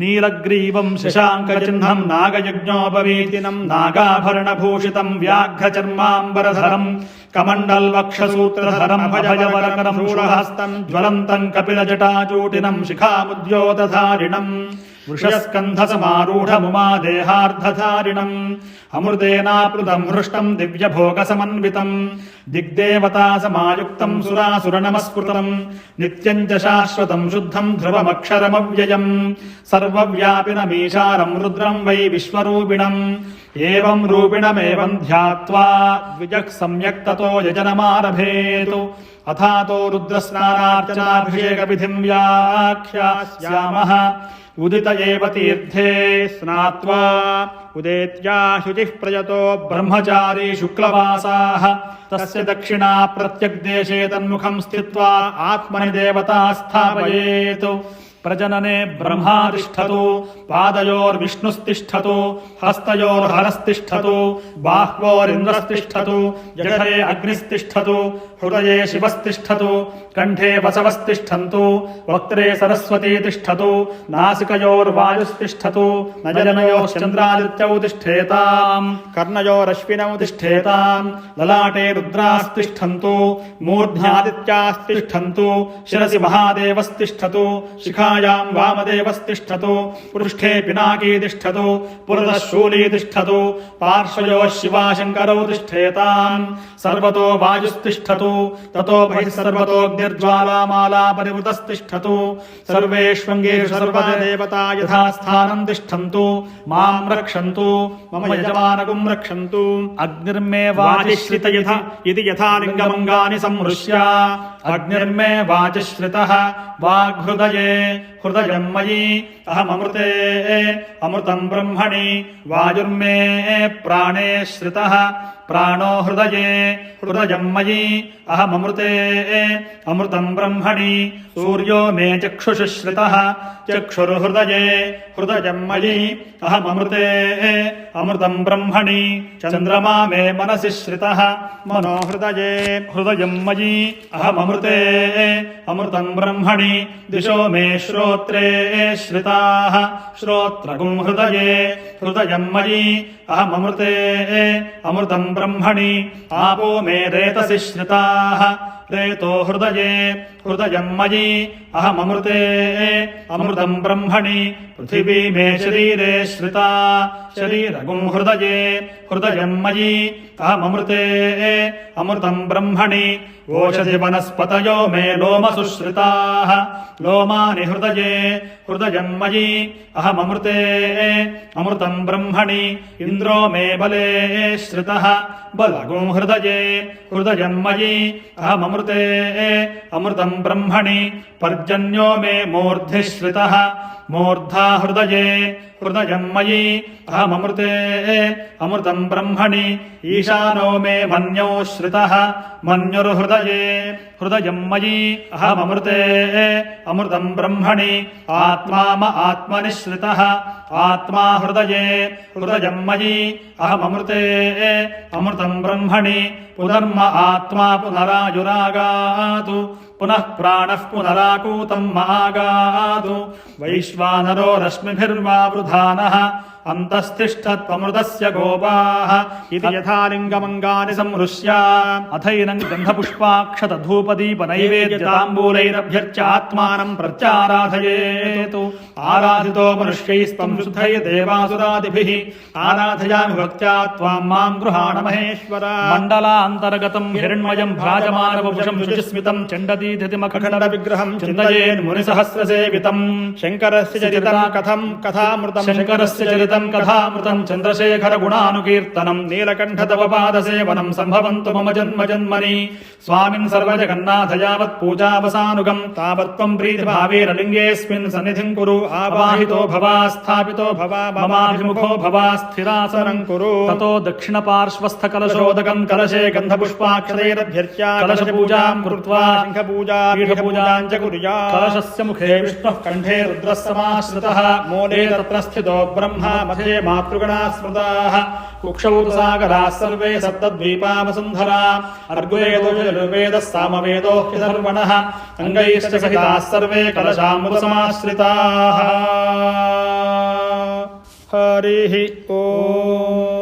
नीलग्रीवम् शशाङ्कचिह्नम् नागयज्ञोपवीतिनम् नागाभरणभूषितम् व्याघ्रचर्माम्बरधरम् कमण्डलवक्षसूत्रधरम् भजवरकरम् शूलहस्तम् ज्वलन्तम् कपिलजटाचूटिनम् शिखामुद्योतधारिणम् वृषस्कन्धसमारूढमुमा देहार्धधारिणम् अमृतेनाप्लुतम् हृष्टम् दिव्यभोगसमन्वितम् दिग्देवतासमायुक्तम् सुरासुरनमस्कृतम् नित्यम् च शाश्वतम् शुद्धम् ध्रुवमक्षरमव्ययम् सर्वव्यापिनमीशारम् रुद्रम् वै विश्वरूपिणम् एवम् रूपिणमेवम् ध्यात्वा द्विजः सम्यक् ततो यजनमारभेत् अथातो रुद्रस्नानार्चनाभिषेकविधिम् व्याख्यास्यामः उदित एव तीर्थे स्नात्वा उदेत्या शुचिः प्रयतो ब्रह्मचारी शुक्लवासाः तस्य दक्षिणा प्रत्यग्देशे तन्मुखम् स्थित्वा आत्मनि देवता स्थापयेत् प्रजनने ब्रह्मा तिष्ठतु पादयोर्विष्णुस्तिष्ठतु हस्तयोर्हरस्तिष्ठतु बाह्वोरिन्द्रस्तिष्ठतु जठरे अग्निस्तिष्ठतु हृदये शिवस्तिष्ठतु कण्ठे वसवस्तिष्ठन्तु वक्त्रे सरस्वती तिष्ठतु नासिकयोर्वायुस्तिष्ठतु नजनयोश्चन्द्रादित्यौ तिष्ठेताम् कर्णयोरश्विनौ तिष्ठेताम् ललाटे रुद्रास्तिष्ठन्तु मूर्ध्यादित्यास्तिष्ठन्तु शिरसि महादेवस्तिष्ठतु शिखायाम् वामदेवस्तिष्ठतु पृष्ठे पिनाकी तिष्ठतु पुरतः शूली तिष्ठतु पार्श्वयोः शिवाशङ्करौ तिष्ठेताम् सर्वतो वायुस्तिष्ठतु ततो बहिः सर्वतोऽग्निर्ज्वालामाला परिवृतस्तिष्ठतु सर्वेष्वङ्गेषु सर्वदेवता यथा स्थानम् तिष्ठन्तु माम् रक्षन्तु मम यजमानगुं रक्षन्तु अग्निर्मे वाचिश्रित इति यथा लिङ्गमङ्गानि संहृष्य अग्निर्मे वाचिश्रितः वाग्हृदये हृदयम् मयि अहममृते अमृतम् ब्रह्मणि वायुर्मे प्राणे श्रितः प्राणो हृदये हृदयम् मयि अहममृते अमृतम् ब्रह्मणि सूर्यो मे चक्षुषु श्रितः चक्षुर्हृदये हृदयम् मयि अहममृते अमृतम् ब्रह्मणि चन्द्रमा मे मनसि श्रितः मनो हृदये हृदयम् मयि अहममृते अमृतम् ब्रह्मणि दिशो मे श्रोत्रे श्रिताः श्रोत्रगुम् हृदये हृदयम् मयि अहममृते अमृतम् ब्रह्मणि आपो मे रेतसि श्रिताः रेतो हृदये हृदयम् मयि अहममृते अमृतम् ब्रह्मणि पृथिवी मे शरीरे श्रिता शरीरगुम् हृदये हृदयम् मयि अहममृते अमृतम् ब्रह्मणि ओषधि वनस्पतयो मे लोमसु श्रिताः लोमानि हृदये हृदयम् मयि अहममृते अमृतम् ब्रह्मणि इन्द्रो मे बले श्रितः बलगुम् हृदये हृदयम् मयि अहममृते अमृतम् ब्रह्मणि पर्जन्यो मे मूर्ध्नि श्रितः मूर्धा हृदये हृदयम् मयि अहममृते अमृतम् ब्रह्मणि ईशानो मे मन्यौ श्रितः मन्युर्हृदये हृदयम् मयि अहममृते अमृतम् ब्रह्मणि आत्मा आत्मनि श्रितः आत्मा हृदये हृदयम् मयि अहममृते अमृतम् ब्रह्मणि पुनर्म आत्मा पुनरायुरागातु पुनः प्राणः पुनराकूतम् आगातु वैश्वानरो रश्मिभिर्वावृधानः अन्तस्तिष्ठत्वमृतस्य गोपाः इति यथा लिङ्गमङ्गानि संहृष्य अथैनं गन्धपुष्पाक्षतधूपदीपनैवेद्यताम्बूलैरभ्यर्च्य आत्मानं प्रत्याराधयेत् आराधितो मनुष्यैस्त्वं शुद्धय देवासुरादिभिः आराधयामि भक्त्या त्वां मां गृहाण महेश्वर मण्डलान्तर्गतं हिरण्मयं भ्राजमानवपुषं शुचिस्मितं चण्डदीधिमखण्डविग्रहं चिन्तयेन्मुनिसहस्रसेवितं शङ्करस्य चरितं कथामृतं शङ्करस्य चरितं कथामृतं चन्द्रशेखर गुणानुकीर्तनं नीलकण्ठ तव पादसेवनं सम्भवन्तु मम जन्म जन्मनि स्वामिन् सर्वजगन्नाथ यावत् पूजावसानुगं तावत् त्वं प्रीतिभावेन लिङ्गेऽस्मिन् सन्निधिं कुरु आवाहितो भवा स्थापितो भवा ममाभिमुखो भवा स्थिरासनं कुरु ततो दक्षिणपार्श्वस्थकलशोदकं कलशे गन्धपुष्पाक्षतैरभ्यर्च्य कलशपूजां कृत्वा शङ्खपूजां च कुर्यात् कलशस्य मुखे विष्णुः कण्ठे रुद्रः समाश्रितः मूले तत्र स्थितो ब्रह्मा मध्ये मातृगणा स्मृताः कुक्षौ सागराः सर्वे सप्तद्वीपा वसुन्धरा अर्ग्वेदो सामवेदो ह्यधर्वणः अङ्गैश्च सहिताः सर्वे कलशामृतसमाश्रिताः हरिः ओम्।